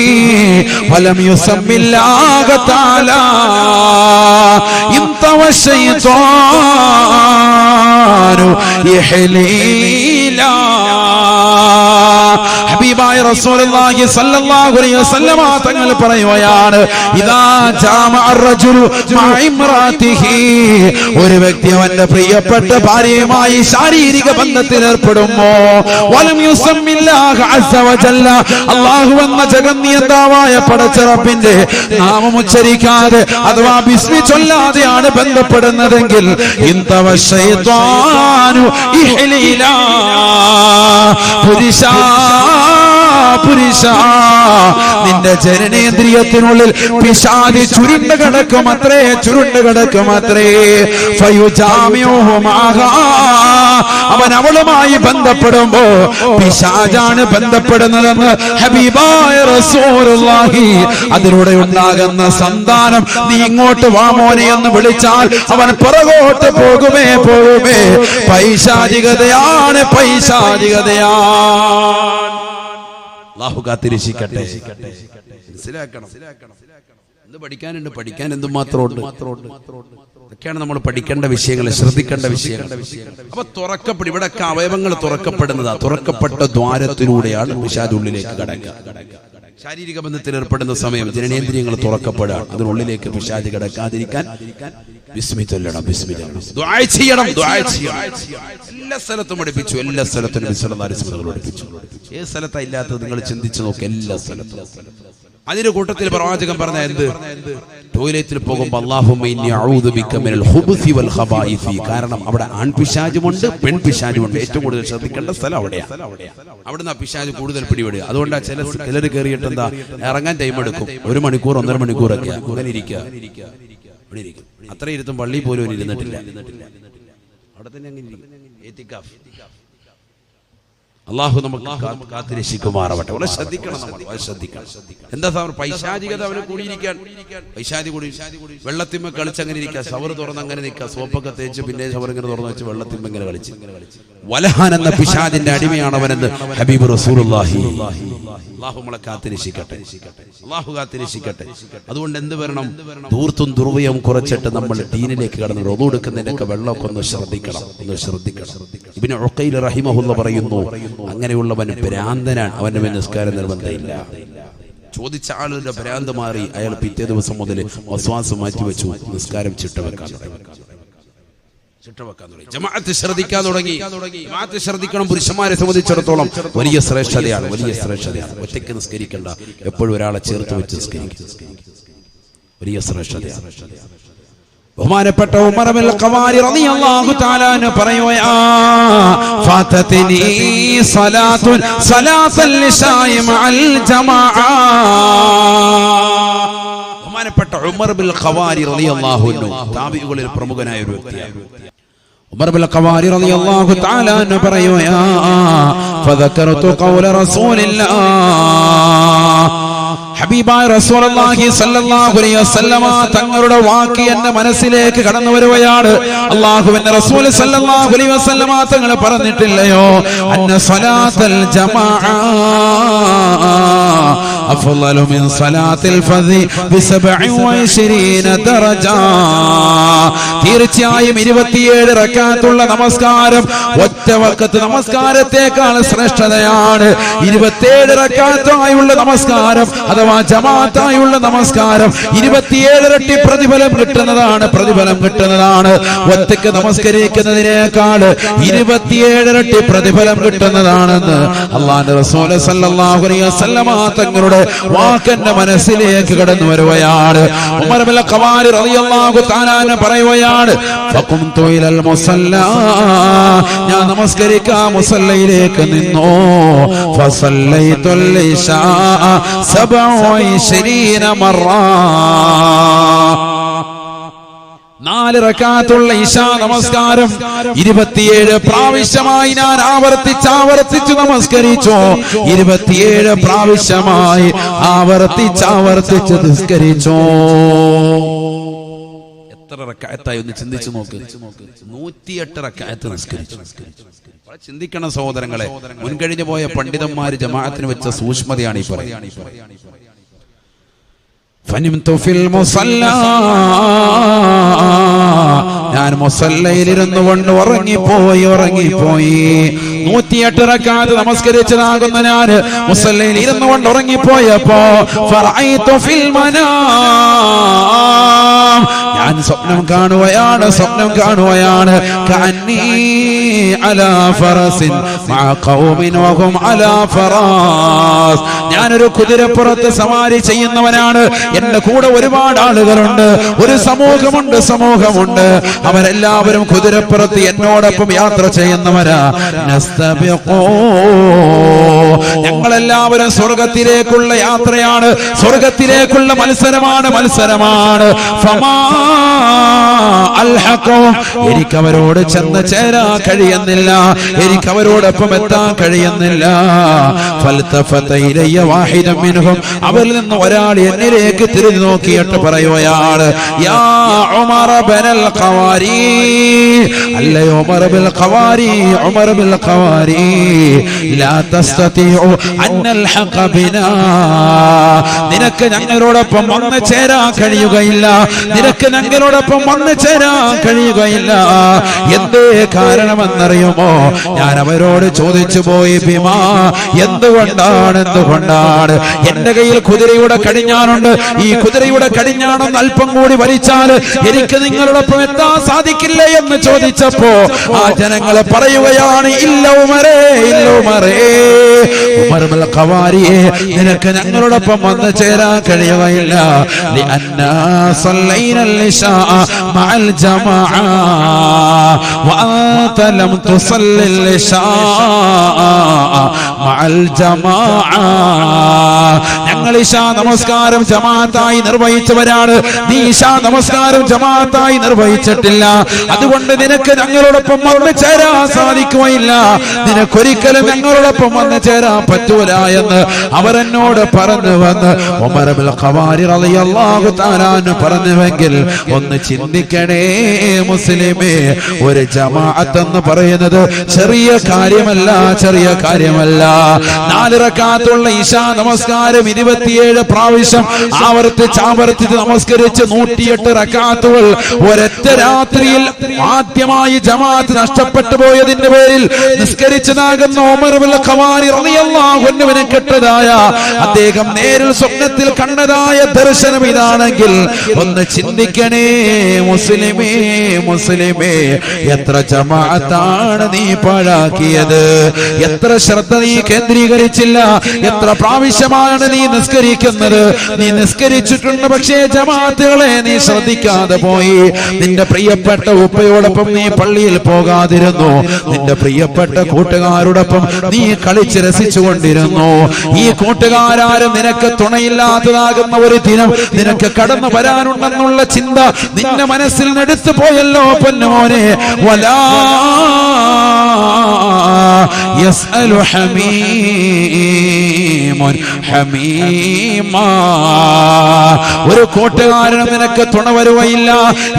വലം യുസമ്മില്ലാഹ തആല ഇൻതവ ശൈത്വാനു യഹ്ലീലാ. ഹബീബായ റസൂലുള്ളാഹി സ്വല്ലല്ലാഹു അലൈഹി വസല്ലമ തങ്ങൾ പറയുകയാണ്, ഇദാ ജാമഅ റജുലു മഅ ഇംറാതിഹി, ഒരു വ്യക്തി അവന്റെ പ്രിയപ്പെട്ട ഭാര്യയുമായി ശാരീരിക ബന്ധത്തിൽ ഏർപ്പെടുമ്പോ വലം യുസമ്മില്ലാഹ അസ്സ വജല്ല, അല്ലാഹു എന്ന ജഗന്നിയന്താവായ പടച്ച റബ്ബിന്റെ നാമം ഉച്ചരിക്കാതെ അഥവാ ബിസ്മി ചൊല്ലാതെയാണ് ബന്ധപ്പെടുന്നതെങ്കിൽ ഇൻതവ ശൈത്വാനു ഇഹ്ലീലാ. പുരുഷ, നിന്റെ ജനനേന്ദ്രിയത്തിനുള്ളിൽ പിശാച് ചുരുണ്ട് കിടക്കുമത്രേ. അവൻ അവളുമായി ബന്ധപ്പെടുമ്പോ പിശാചാണ് ബന്ധപ്പെടുന്നതെന്ന് ഹബീബായ റസൂലുള്ളാഹി. അതിലൂടെ ഉണ്ടാകുന്ന സന്താനം നീ ഇങ്ങോട്ട് വാ മോനെ എന്ന് വിളിച്ചാൽ അവൻ പുറകോട്ട് പോകുമേ. പൈശാചികതയാണ്. അല്ലാഹു കാത്തിരക്ഷിക്കട്ടെ. മനസ്സിലാക്കണം. എന്ത് പഠിക്കാനുണ്ട്, പഠിക്കാൻ എന്തുമാത്രമുണ്ട്. ഇതൊക്കെയാണ് നമ്മൾ പഠിക്കേണ്ട വിഷയങ്ങൾ, ശ്രദ്ധിക്കേണ്ട വിഷയങ്ങൾ. അപ്പൊ തുറക്കപ്പെടും, ഇവിടൊക്കെ അവയവങ്ങൾ തുറക്കപ്പെടുന്നതാ. തുറക്കപ്പെട്ട ദ്വാരത്തിലൂടെയാണ് പിശാച് ഉള്ളിലേക്ക് കടക്കുക. ശാരീരിക ബന്ധത്തിൽ ഏർപ്പെടുന്ന സമയം ജനനേന്ദ്രിയങ്ങൾ തുറക്കപ്പെടാൻ, അതിനുള്ളിലേക്ക് പിശാച് കടക്കാതിരിക്കാൻ ബിസ്മി ചൊല്ലണം, ദുആ ചെയ്യണം. എല്ലാ സ്ഥലത്തും പഠിപ്പിച്ചു, എല്ലാ സ്ഥലത്തും നബി സല്ലല്ലാഹു അലൈഹി വസല്ലം പഠിപ്പിച്ചു. ഏത് സ്ഥലത്താ ഇല്ലാത്തത് നിങ്ങൾ ചിന്തിച്ചു നോക്ക്, എല്ലാ സ്ഥലത്തും. അതിന്റെ കൂട്ടത്തിൽ പ്രവാചകൻ പറഞ്ഞ എന്ത്? ടോയ്ലറ്റിൽ പോകുമ്പോൾ അല്ലാഹുമ്മ ഇന്നി അഊദു ബിക മിനൽ ഖുബുസി വൽ ഖബായിസി. കാരണം അവിടെ ആൺപിശാചുമുണ്ട്, പെൺപിശാചുമുണ്ട്. ഏറ്റവും കൂടുതൽ ശ്രദ്ധിക്കേണ്ട സ്ഥലം അവിടെയാണ്. അവിടുന്ന് ആ പിശാച് കൂടുതൽ പിടിപെടുക. അതുകൊണ്ടാണ് ചിലർ കയറിയിട്ട് എന്താ ഇറങ്ങാൻ ടൈം എടുക്കും. 1 മണിക്കൂർ 1.5 മണിക്കൂറൊക്കെ അങ്ങനെ ഇരിക്കുക. അത്ര ഇരുത്തും പള്ളി പോലും ഇരുന്നിട്ടില്ല. അവിടെ തന്നെ അങ്ങനെ അല്ലാഹു നമുക്ക് കാത്തിരക്ഷിക്കുമാറാവട്ടെ. വളരെ ശ്രദ്ധിക്കണം, നമ്മൾ ശ്രദ്ധിക്കണം. എന്താ പൈശാചികത അവന് കൂടിയിരിക്കാൻ, പൈശാചി കൂടി വെള്ളത്തിന്മ കളിച്ച് അങ്ങനെ ഇരിക്കുക. ഷവർ തുറന്ന് അങ്ങനെ നിൽക്കുക, സോപ്പൊക്കെ തേച്ച് പിന്നെ ഷവർ ഇങ്ങനെ തുറന്ന് വെച്ച് വെള്ളത്തിന്മ ഇങ്ങനെ കളിച്ച്. വലഹാൻ എന്ന പിശാചിന്റെ അടിമയാണ് അവനെന്ന് ഹബീബ് റസൂലുള്ളാഹി. അല്ലാഹു നമ്മളെ കാത്തിരക്ഷിക്കട്ടെ, അല്ലാഹു കാത്തിരക്ഷിക്കട്ടെ. അതുകൊണ്ട് എന്ത് വരണം? ധൂർത്തും ദുർവ്യവും കുറച്ചിട്ട് നമ്മൾ ദീനിലേക്ക് കടന്ന് റുദു എടുക്കുന്നതിനൊക്കെ വെള്ളമൊക്കെ ഒന്ന് ശ്രദ്ധിക്കണം. ഇബ്നു ഉഖൈൽ റഹിമഹുല്ലാ പറയുന്നു, അങ്ങനെയുള്ളവൻ ഭ്രാന്തനാണ്, അവന്റെ മേൽ നിസ്കാരം നിർബന്ധമില്ല. ചോദിച്ച ആളുടെ ഭ്രാന്ത് മാറി, അയാൾ പിറ്റേ ദിവസം മുതൽ വസ്വാസം മാറ്റിവെച്ചു, നിസ്കാരം ചിട്ടവെക്കാൻ തുടങ്ങി. ജമാഅത്ത് ശ്രദ്ധിക്കാൻ തുടങ്ങി. ജമാഅത്ത് ശ്രദ്ധിക്കണം. പുരുഷന്മാരെ സംബന്ധിച്ചിടത്തോളം വലിയ ശ്രേഷ്ഠതയാണ്. ഒറ്റയ്ക്ക് നിസ്കരിക്കണ്ട, എപ്പോഴും ഒരാളെ ചേർത്ത് വെച്ച് നിസ്കരിക്കുക. വലിയ ശ്രേഷ്ഠതയാണ്. ബഹുമാനപ്പെട്ട ഉമർ ഇബ്നുൽ ഖവാരി റളിയല്ലാഹു തആല അൻഹു പറയുകയാ, ഫാതതിനി സലാത്തുൽ ഇശാഇ മഅൽ ജമാഅ. ബഹുമാനപ്പെട്ട ഉമർ ബിൻ ഖവാരി റളിയല്ലാഹു അൻഹു താബിഈകളിൽ പ്രമുഖനായ ഒരു വ്യക്തിയാണ്. ഉമർ ബിൻ ഖവാരി റളിയല്ലാഹു തആല അൻഹു പറയുകയാ ഫദക്കറതു ഖൗല റസൂലില്ലാഹ് ഹബീബായ റസൂലുള്ളാഹി സ്വല്ലല്ലാഹു അലൈഹി വസല്ലമ തങ്ങളുടെ വാക്ക് എന്റെ മനസ്സിലേക്ക് കടന്നു വരുകയാണ്. അല്ലാഹുവിന്റെ റസൂൽ സ്വല്ലല്ലാഹു അലൈഹി വസല്ലമ തങ്ങൾ പറഞ്ഞിട്ടില്ലയോ അന്ന സ്വലാത്തൽ ജമാഅ അഫ്ളലു മിൻ സ്വലാത്തിൽ ഫദി ബി27 ദറജ. തീർച്ചയായും 27 റക്അത്തുള്ള നമസ്കാരം ഒറ്റ വഖത്ത് നമസ്കാരത്തേക്കാൾ ശ്രേഷ്ഠതയാണ്. 27 റക്അത്തായുള്ള നമസ്കാരം അഥവാ ജമാഅത്തായുള്ള നമസ്കാരം 27 ഇരട്ടി പ്രതിഫലം കിട്ടുന്നതാണ്. ഒറ്റയ്ക്ക് നമസ്കരിക്കുന്നതിനേക്കാൾ 27 ഇരട്ടി പ്രതിഫലം കിട്ടുന്നതാണെന്ന് അല്ലാഹുവിന്റെ റസൂൽ സല്ലല്ലാഹു അലൈഹി വസല്ലമ തങ്ങളുടെ വാക്കെന്റെ മനസ്സിലേക്ക് കടന്നു വരുകയാണ്. ഉമർ ബിൻ ഖവാരി റളിയല്ലാഹു തആല പറയുകയാണ് ഫഖുംതു ഇലൽ മുസല്ലാ, ഞാൻ നമസ്കരിക്കാൻ മുസല്ലയിലേക്ക് നിന്നു. ഫസല്ലൈതുൽ ഇശാ 27 മറ, 4 റക്അത്തുള്ള ഇശാ നമസ്കാരം 27 പ്രാവശ്യമായി ഞാൻ ആവർത്തിച്ച് നമസ്കരിച്ചു. 27 പ്രാവശ്യമായി ആവർത്തിച്ച് നിസ്കരിച്ചു. എത്ര റക്അത്തായി ഒന്ന് ചിന്തിച്ചു നോക്ക്. 108 റക്അത്ത് നിസ്കരിച്ചു. ചിന്തിക്കണം സഹോദരങ്ങളെ, മുൻകഴിഞ്ഞു പോയ പണ്ഡിതന്മാര് ജമാഅത്തിന് വെച്ച സൂക്ഷ്മതയാണ് ഈ പറയുന്നത്. ഫനിംതു ഫിൽ മുസല്ലാ, ഞാൻ മുസല്ലയിലിരുന്നു കൊണ്ട് ഉറങ്ങിപ്പോയി. 108 റക്അത്ത് നമസ്കരിച്ചതാകുന്ന ഞാൻ മുസല്ലയിൽ ഇരുന്നു കൊണ്ട് ഉറങ്ങിപ്പോയപ്പോ ഫറഅയ്തു ഫിൽ മനാം, ഞാൻ സ്വപ്നം കാണുകയാണ് കഅന്നീ അലാ ഫറസിൻ മഅ ഖൗമിൻ വഹും അലാ ഫറാസ്, ഞാനൊരു കുതിരപ്പുറത്ത് സവാരി ചെയ്യുന്നവനാണ്. എന്റെ കൂടെ ഒരുപാട് ആളുകളുണ്ട്, ഒരു സമൂഹമുണ്ട്. അവരെല്ലാവരും കുതിരപ്പുറത്ത് എന്നോടൊപ്പം യാത്ര ചെയ്യുന്നവരാ. ഞങ്ങളെല്ലാവരും സ്വർഗത്തിലേക്കുള്ള യാത്രയാണ്, സ്വർഗത്തിലേക്കുള്ള മത്സരമാണ്. എനിക്കവരോട് ചെന്ന് ചേരാൻ കഴിയുന്നില്ല, എനിക്കവരോടൊപ്പം എത്താൻ കഴിയുന്നില്ല. അവരിൽ നിന്ന് ഒരാൾ എന്നിലേക്ക് തിരിഞ്ഞു നോക്കിയിട്ട് പറയുകയാണ് യാ ഉമർ ബിൽ ഖവാരി, അല്ലയോ ഉമർ ബിൽ ഖവാരി ലാ തസ്തതിഉ അൻ അൽഹഖ ബിനാ, നിനക്ക് ഞങ്ങളോടൊപ്പം വന്നു ചേരാൻ കഴിയുകയില്ല. എന്തേ കാരണമെന്നറിയുമോ? ഞാൻ അവരോട് ചോദിച്ചു പോയി ബിമാ, എന്തുകൊണ്ടാണ്? എന്റെ കയ്യിൽ കുതിരയുടെ കടിഞ്ഞാണുണ്ട്, ഈ കുതിരയുടെ കടിഞ്ഞാണൊന്ന് അല്പം കൂടി വലിച്ചാൽ എനിക്ക് നിങ്ങളോടൊപ്പം എത്താൻ സാധിക്കില്ല എന്ന് ചോദിച്ചപ്പോ ആ ജനങ്ങൾ പറയുകയാണ് ഇല്ല ഉമറേ, ഉമർ ബിൻ ഖവാരിയെ നിനക്ക് ഞങ്ങളോടൊപ്പം വന്നു ചേരാൻ കഴിയുകയില്ല. ലിഅന്നാ സല്ലൈനൽ ഇശാ മഅൽ ജമാഅ വഅൻത ലം തുസല്ലിൽ ഇശാ മഅൽ ജമാഅ, ഞങ്ങൾ ഇശാ നമസ്കാരം ജമാഅത്തായി നിർവഹിച്ചവരാണ്, നീ ഇശാ നമസ്കാരം ജമാഅത്തായി നിർവഹിച്ചിട്ടില്ല. അതുകൊണ്ട് നിനക്ക് ഞങ്ങളോടൊപ്പം വന്നു ചേരാൻ സാധിക്കുകയില്ല, നിനക്കൊരിക്കലും ഞങ്ങളോടൊപ്പം വന്നു ചേരാൻ പറ്റൂല എന്ന് അവരെന്നോട് പറഞ്ഞു വന്ന് ഉമർ ബിൻ ഖവാരി റളിയല്ലാഹു തആല പറഞ്ഞുവെങ്കിൽ ഒന്ന് ചിന്തിക്കണേ മുസ്ലിമേ, ഒരു ജമാഅത്ത് എന്ന് പറയുന്നത് ചെറിയ കാര്യമല്ല. 4 റക്അത്തുള്ള ഇശാ നമസ്കാരം 27 പ്രാവശ്യം ആവർത്തിച്ച് നമസ്കരിച്ച് 108 റക്അത്തുകൾ ഒരൊറ്റ രാത്രിയിൽ ആദ്യമായി ജമാഅത്ത് നഷ്ടപ്പെട്ടു പോയതിന്റെ പേരിൽ നിസ്കരിച്ചതാകുന്ന ഉമർ ബിൻ ഖവാരി റളിയല്ലാഹു അൻഹുവിനെ കിട്ടതായ, അദ്ദേഹം നേരിൽ സ്വപ്നത്തിൽ കണ്ടതായ ദർശനം ഇതാണെങ്കിൽ ഒന്ന് ചിന്തിക്കണേ മുസ്ലിമേ, എത്ര ജമാഅത്താണ് നീ പാഴാക്കിയത്, എത്ര ശ്രദ്ധ നീ കേന്ദ്രീകരിച്ചില്ല, എത്ര പ്രാവശ്യമാണ് നീ നിസ്കരിക്കുന്നത്. നീ നിസ്കരിച്ചിട്ടുണ്ട്, പക്ഷേ ജമാഅത്തുകളെ നീ ശ്രദ്ധിക്കാതെ പോയി. നിന്റെ പ്രിയപ്പെട്ട ഉപ്പയോടൊപ്പം നീ പള്ളിയിൽ പോകാതിരുന്നു, നിന്റെ പ്രിയപ്പെട്ട കൂട്ടുകാരോടൊപ്പം നീ കളിച്ച് പരിചരിച്ചുകൊണ്ടിരുന്നു. ഈ കൂട്ടുകാരും നിനക്ക് തുണയില്ലാത്തതാകുന്ന ഒരു ദിനം നിനക്ക് കടന്നു വരാനുണ്ടെന്നുള്ള ചിന്ത നിന്റെ മനസ്സിൽ നിന്ന് എടുത്തു പോയല്ലോ പൊന്നുമോനെ. വലാ യസ്അലു ഹമീമുൻ ഹമീമാ. ഒരു കൂട്ടുകാരനും നിനക്ക് തുണ വരുകയില്ല.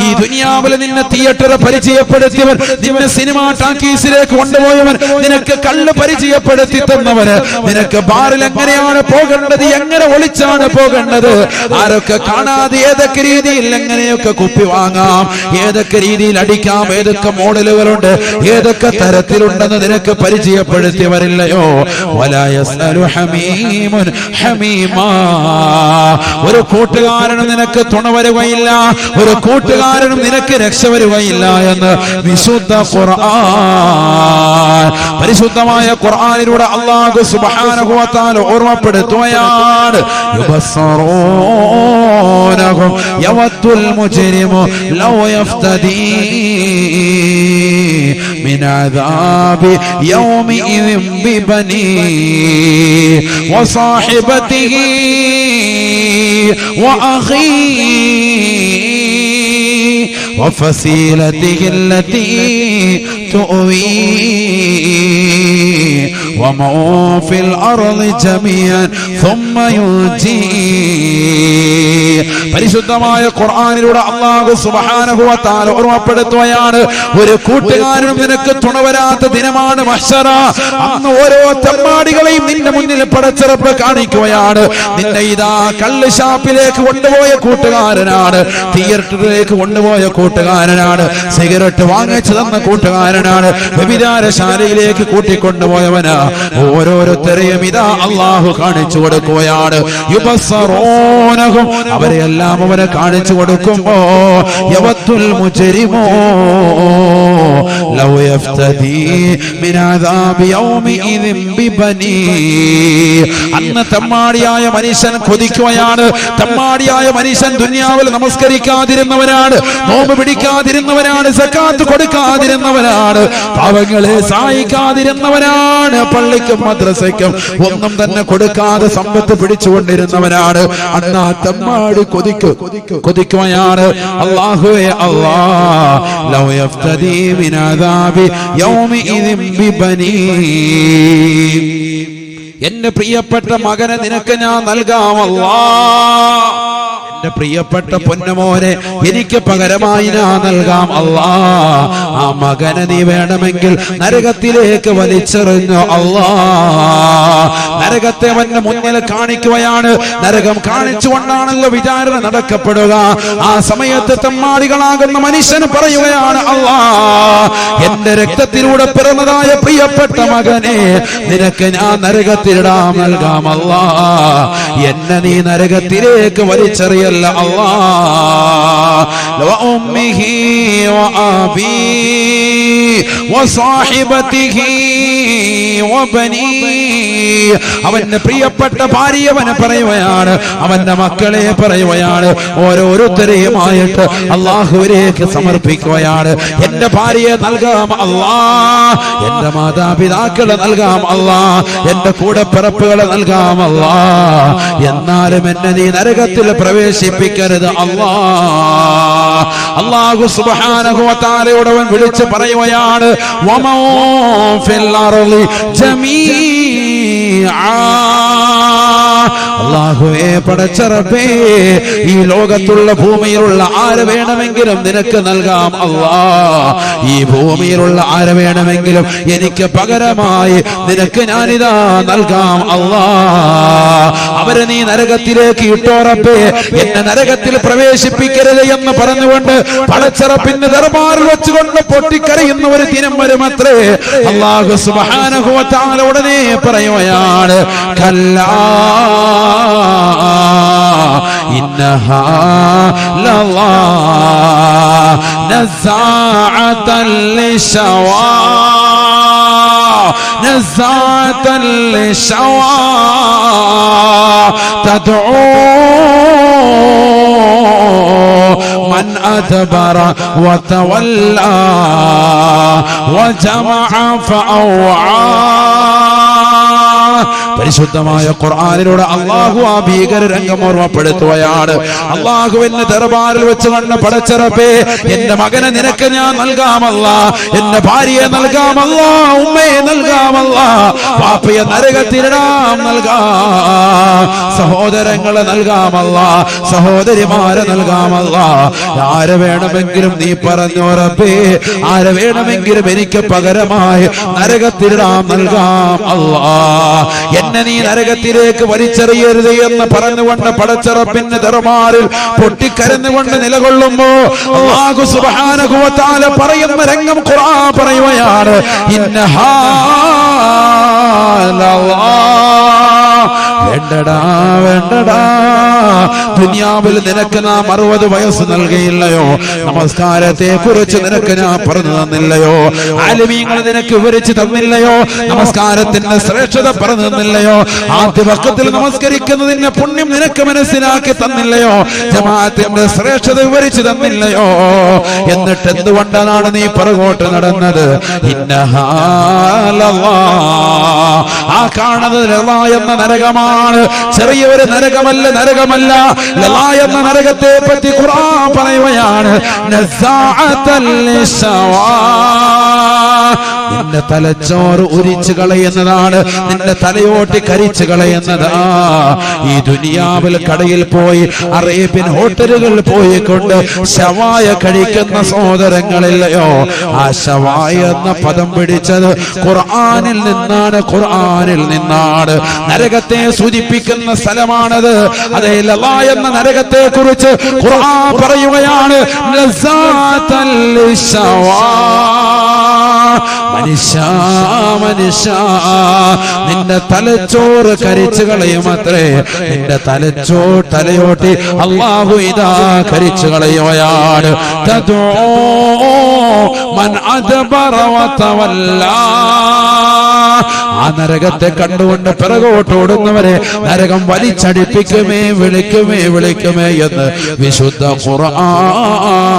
ഈ ദുനിയാവിൽ നിന്നെ തിയേറ്ററെ പരിചയപ്പെടുത്തിയവൻ, നിന്നെ സിനിമ ടാക്കീസിലേക്ക് കൊണ്ടുപോയവൻ, നിനക്ക് കള്ള് പരിചയപ്പെടുത്തി തന്നവന്, നിനക്ക് ബാറിൽ എങ്ങനെയാണ് പോകേണ്ടത്, എങ്ങനെ ഒളിച്ചാണ് പോകേണ്ടത്, ആരൊക്കെ കാണാതെ ഏതൊക്കെ രീതിയിൽ എങ്ങനെയൊക്കെ കുപ്പി വാങ്ങാം, ഏതൊക്കെ രീതിയിൽ അടിക്കാം, ഏതൊക്കെ മോഡലുകളുണ്ട്, ഏതൊക്കെ തരത്തിലുണ്ടെന്ന് നിനക്ക് പരിചയപ്പെടുത്തിയവരില്ലയോ? വലാ യസ്അലു ഹമീമുൻ ഹമീമാ. ഒരു കൂട്ടുകാരനും നിനക്ക് തുണ വരുകയില്ല, ഒരു കൂട്ടുകാരനും നിനക്ക് രക്ഷ വരുകയില്ല എന്ന് വിശുദ്ധ ഖുർആൻ. പരിശുദ്ധമായ ഖുർആനിലൂടെ അല്ലാഹു സുബ്ഹാനഹു വ തആല ഓർമ്മപ്പെടുത്തുകയാണ്. യുബസ്സറൂനഹും യവത്തുൽ മുജ്രിമു ലൗ യഫ്തദീ മിൻ അദാബി യൗമിഇദിൻ ബിബനീ വസാഹിബതിഹി വഅഖീ وفصيلته التي تؤويه ومن في الأرض جميعا ثم ينجيه. പരിശുദ്ധമായ ഖുർആനിലൂടെ അല്ലാഹു സുബ്ഹാനഹു വ തആല ഓർമ്മപ്പെടുത്തുകയാണ്. ഒരു കൂട്ടുകാരനും നിനക്ക് തുണ വരാത്ത ദിനമാണ് മഹ്ശറ. അന്ന് ഓരോ തെമ്മാടികളെയും നിന്റെ മുന്നിൽ പടച്ചിറപ്പ് കാണിക്കുകയാണ്. നിന്നെ ഇതാ കള്ള് ഷാപ്പിലേക്ക് കൊണ്ടുപോയ കൂട്ടുകാരനാണ്, തിയേറ്ററിലേക്ക് കൊണ്ടുപോയ കൂട്ടുകാരനാണ്, സിഗരറ്റ് വാങ്ങിച്ചു തന്ന കൂട്ടുകാരനാണ്, വ്യഭിചാരശാലയിലേക്ക് കൂട്ടിക്കൊണ്ടുപോയവനാ. ഓരോരുത്തരെയും ഇതാ അല്ലാഹു കാണിച്ചു കൊടുക്കുകയാണ്. യുബസ്സറൂനഹും, അവരെല്ലാം അവനെ കാണിച്ചു കൊടുക്കുമ്പോ യവത്തുൽ മുജ്രിമോ ലൗ യഫ്തദീ മിൻ അദാബി യൗമിഇദിൻ ബിബനീ. അന്ന് തമ്മാടിയായ മനുഷ്യൻ കൊതിക്കുകയാണ്. തമ്മാടിയായ മനുഷ്യൻ ദുനിയാവിൽ നമസ്കരിക്കാതിരുന്നവനാണ്, നോമ്പ് പിടിക്കാതിരുന്നവനാണ്, സക്കാത്ത് കൊടുക്കാതിരുന്നവനാണ്, പാവങ്ങളെ സഹായിക്കാതിരുന്നവനാണ്, പള്ളിക്കും മദ്രസയ്ക്കും ഒന്നും തന്നെ കൊടുക്കാതെ സമ്പത്ത് പിടിച്ചുകൊണ്ടിരുന്നവനാണ്. അന്ന് ആ തമ്മാടി കൊതിക്കുകയാണ്. അല്ലാഹുവേ അല്ലാഹ് ലൗ യഫ്തദീ മിൻ അദാബി യൗമിഇദിൻ ബിബനീ. എന്റെ പ്രിയപ്പെട്ട മകനെ നിനക്ക് ഞാൻ നൽകാം അല്ലാഹ്. എന്റെ പ്രിയപ്പെട്ട പൊന്നുമോനെ എനിക്ക് പകരമായി ഞാൻ നൽകാം അല്ലാഹ്. ആ മകനെ നീ വേണമെങ്കിൽ നരകത്തിലേക്ക് വലിച്ചെറിഞ്ഞു അല്ലാഹ്. നരകത്തെ അവന്റെ മുന്നിൽ കാണിക്കുകയാണ്. നരകം കാണിച്ചുകൊണ്ടാണല്ലോ വിചാരണ നടക്കപ്പെടുക. ആ സമയത്ത് തമ്മാടികളാകുന്ന മനുഷ്യന് പറയുകയാണ്, അല്ലാഹ് എന്റെ രക്തത്തിലൂടെ പിറന്നതായ പ്രിയപ്പെട്ട മകനെ നിനക്ക് ഞാൻ നരകത്തിലിടാം നൽകാം അല്ലാഹ്. എന്നെ നീ നരകത്തിലേക്ക് വലിച്ചെറിയ الله وأمه وأبيه وصاحبته وبنيه. അവന്റെ പ്രിയപ്പെട്ട ഭാര്യ അവനെ പറയുകയാണ്, അവന്റെ മക്കളെ പറയുകയാണ്, ഓരോരുത്തരെയുമായിട്ട് അല്ലാഹുവിലേക്ക് സമർപ്പിക്കുകയാണ്. എന്റെ ഭാര്യയെ നൽകാം അല്ലാഹ്, എന്റെ മാതാപിതാക്കളെ നൽകാം അല്ലാഹ്, എന്റെ കൂടപ്പിറപ്പുകളെ നൽകാം അല്ലാഹ്. എന്നാലും എന്നെ നീ നരകത്തിൽ പ്രവേശിപ്പിക്കരുത് അല്ലാഹ്. അല്ലാഹു സുബ്ഹാനഹു വ തആലയോട് അവൻ വിളിച്ച് പറയുകയാണ്, വമൻ ഫിൽ അർളി ജമീഅ. അല്ലാഹുവേ പടച്ച റബ്ബേ, ഈ ലോകത്തുള്ള ഭൂമിയിലുള്ള ആരെ വേണമെങ്കിലും നിനക്ക് നൽകാം അല്ലാഹ്. ഈ ഭൂമിയിലുള്ള ആരെ വേണമെങ്കിലും എനിക്ക് പകരമായി നിനക്ക് ഞാനിതാ നൽകാം അല്ലാഹ്. അവരെ നീ നരകത്തിലേക്ക് ഇട്ടോ റബ്ബേ, എന്നെ നരകത്തിൽ പ്രവേശിപ്പിക്കരുത് എന്ന് പറഞ്ഞുകൊണ്ട് പടച്ചറപ്പിന്റെ ദർബാറിൽ വെച്ചുകൊണ്ട് പൊട്ടിക്കരയുന്ന ഒരു ദിനം വരുമത്രേ. അല്ലാഹു സുബ്ഹാനഹു വ തആല ഉടനെ പറയുകയാണ്, കല്ലാ ഇന്നഹാ ലല്ലാഹ്. നസാഅതൻ ലിശവാ നസാഅതൻ ലിശവാ തദ്ഉ من أدبر وتولى وجمع فأوعى പരിശുദ്ധമായ ഖുർആനിലൂടെ അല്ലാഹു ആ ഭീകര രംഗം ഓർമ്മപ്പെടുത്തുകയാണ്. അല്ലാഹുവിന്റെ ദർബാറിൽ വെച്ച് കണ്ട പടച്ചറപ്പേ, എന്റെ മകനെ നിനക്ക് ഞാൻ നൽകാമല്ലാ, എന്റെ ഭാര്യയെ നൽകാമല്ലാ, ഉമ്മയെ നൽകാമല്ലാ, പാപ്പയെ നരകത്തിലിടാം നൽകാം, സഹോദരങ്ങളെ നൽകാമല്ലാ, സഹോദരിമാരെ നൽകാമല്ലാ, ആരെ വേണമെങ്കിലും നീ പറഞ്ഞു റബ്ബേ, ആരെ വേണമെങ്കിലും എനിക്ക് പകരമായി നരകത്തിലിടാം നൽകാം അല്ലാ, എന്നെ നീ നരകത്തിലേക്ക് വലിച്ചെറിയരുത് എന്ന് പറഞ്ഞുകൊണ്ട് പടച്ചറപ്പിന്റെ ദർബാറിൽ പൊട്ടിക്കരഞ്ഞുകൊണ്ട് നിലകൊള്ളുമ്പോ അല്ലാഹു സുബ്ഹാനഹു വ തആല പറയുന്ന രംഗം ഖുർആൻ പറയുകയാണ്. ഇന്നഹാ വേണ്ടടാ വേണ്ടടാ, ദുനിയാവിൽ നിനക്ക് നാം 60 വയസ്സ് നൽകിയില്ലയോ? നമസ്കാരത്തെ കുറിച്ച് നിനക്ക് ഞാൻ പറഞ്ഞു തന്നില്ലയോ? ആലിമീങ്ങൾ നിനക്ക് വിവരിച്ചു തന്നില്ലയോ? നമസ്കാരത്തിന്റെ ശ്രേഷ്ഠത പറഞ്ഞു തന്നില്ലയോ? ആദ്യ വഖത്തിൽ നമസ്കരിക്കുന്നതിന്റെ പുണ്യം നിനക്ക് മനസ്സിലാക്കി തന്നില്ലയോ? ജമാഅത്തിന്റെ ശ്രേഷ്ഠത വിവരിച്ചു തന്നില്ലയോ? എന്നിട്ട് എന്തുകൊണ്ടാണ് നീ പുറകോട്ട് നടന്നത്? ആ കാണുന്നത് ലളാ എന്ന നരകമാണ്, ചെറിയൊരു നരകമല്ല, നരകമല്ല. ലളാ എന്ന നരകത്തെ പറ്റി ഖുർആൻ പറയുകയാണ്. നസാഅതൻ ലിശവാ, നിന്റെ തലച്ചോറ് ഉരിച്ചു കളയുന്നതാണ്, നിന്റെ തലയോട്ടി കരിച്ചു കളയുന്നതാ. ഈ ദുനിയാവിൽ കടയിൽ പോയി, അറേബ്യൻ ഹോട്ടലുകളിൽ പോയിക്കൊണ്ട് ശവായ കഴിക്കുന്ന സഹോദരങ്ങളില്ലയോ? ആ ശവായ എന്ന പദം പിടിച്ചത് ഖുർആനിൽ നിന്നാണ്, ഖുർആനിൽ നിന്നാണ്. നരകത്തെ സൂചിപ്പിക്കുന്ന സ്ഥലമാണത്. അതേ, ലളാ എന്ന നരകത്തെ കുറിച്ച് ഖുർആൻ പറയുകയാണ്. ലസാഅതൻ ലിശവാ, മനുഷ്യ മനുഷ്യ, നിന്റെ തലച്ചോറ് കരിച്ചു കളയുമത്രേ, നിന്റെ തലയോട്ടി അല്ലാഹു ഇതാ കരിച്ചു കളയുകയാണ്. തദ്ഉ മൻ അദ്ബറ വതവല്ലാ, ആ നരകത്തെ കണ്ടുകൊണ്ട് പിറകോട്ട് ഓടുന്നവരെ നരകം വലിച്ചടിപ്പിക്കുമേ, വിളിക്കുമേ, വിളിക്കുമേ എന്ന് വിശുദ്ധ ഖുർആൻ.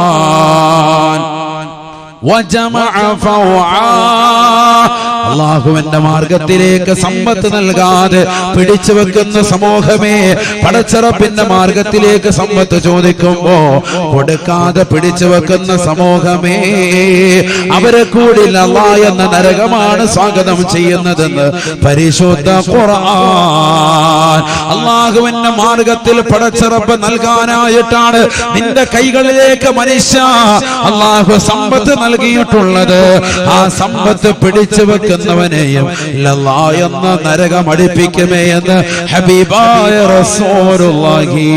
അല്ലാഹുവിന്റെ മാർഗത്തിലേക്ക് സമ്പത്ത് നൽകാതെ പിടിച്ചു വെക്കുന്ന സമൂഹമേ, പടച്ചറപ്പിന്റെ മാർഗത്തിലേക്ക് സമ്പത്ത് ചോദിക്കുമ്പോ കൊടുക്കാതെ പിടിച്ചു വെക്കുന്ന സമൂഹമേ, അവരെ കൂടി ലളാ എന്ന നരകമാണ് സ്വാഗതം ചെയ്യുന്നതെന്ന് പരിശുദ്ധ ഖുർആൻ. അല്ലാഹുവിന്റെ മാർഗത്തിൽ പടച്ചറപ്പ് നൽകാനായിട്ടാണ് നിന്റെ കൈകളിലേക്ക് മനുഷ്യ അല്ലാഹു സമ്പത്ത് നൽകിയിട്ടുള്ളത്. ആ സമ്പത്ത് പിടിച്ചു വെക്കുന്നവനെയും ലളാ എന്ന നരകം അടുപ്പിക്കുമേ എന്ന് ഹബീബായ റസൂലുള്ളാഹി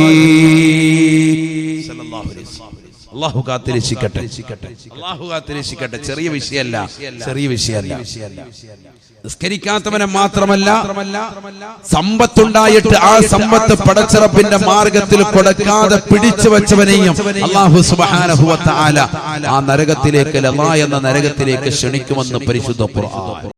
സല്ലല്ലാഹു അലൈഹി വസല്ലം. അല്ലാഹു കാത്തിരക്ഷിക്കട്ടെ, അല്ലാഹു കാത്തിരക്ഷിക്കട്ടെ. ചെറിയ വിഷയമല്ല, ചെറിയ വിഷയമല്ല. നിസ്കരിക്കാത്തവനെ മാത്രമല്ല, സമ്പത്തുണ്ടായിട്ട് ആ സമ്പത്ത് പടച്ചറപ്പിന്റെ മാർഗത്തിൽ കൊടുക്കാതെ പിടിച്ചു വെച്ചവനെയും അല്ലാഹു സുബ്ഹാനഹു വ തആല ആ നരകത്തിലേക്ക്, ലളാ എന്ന നരകത്തിലേക്ക് ക്ഷണിക്കുമെന്ന് പരിശുദ്ധ ഖുർആൻ.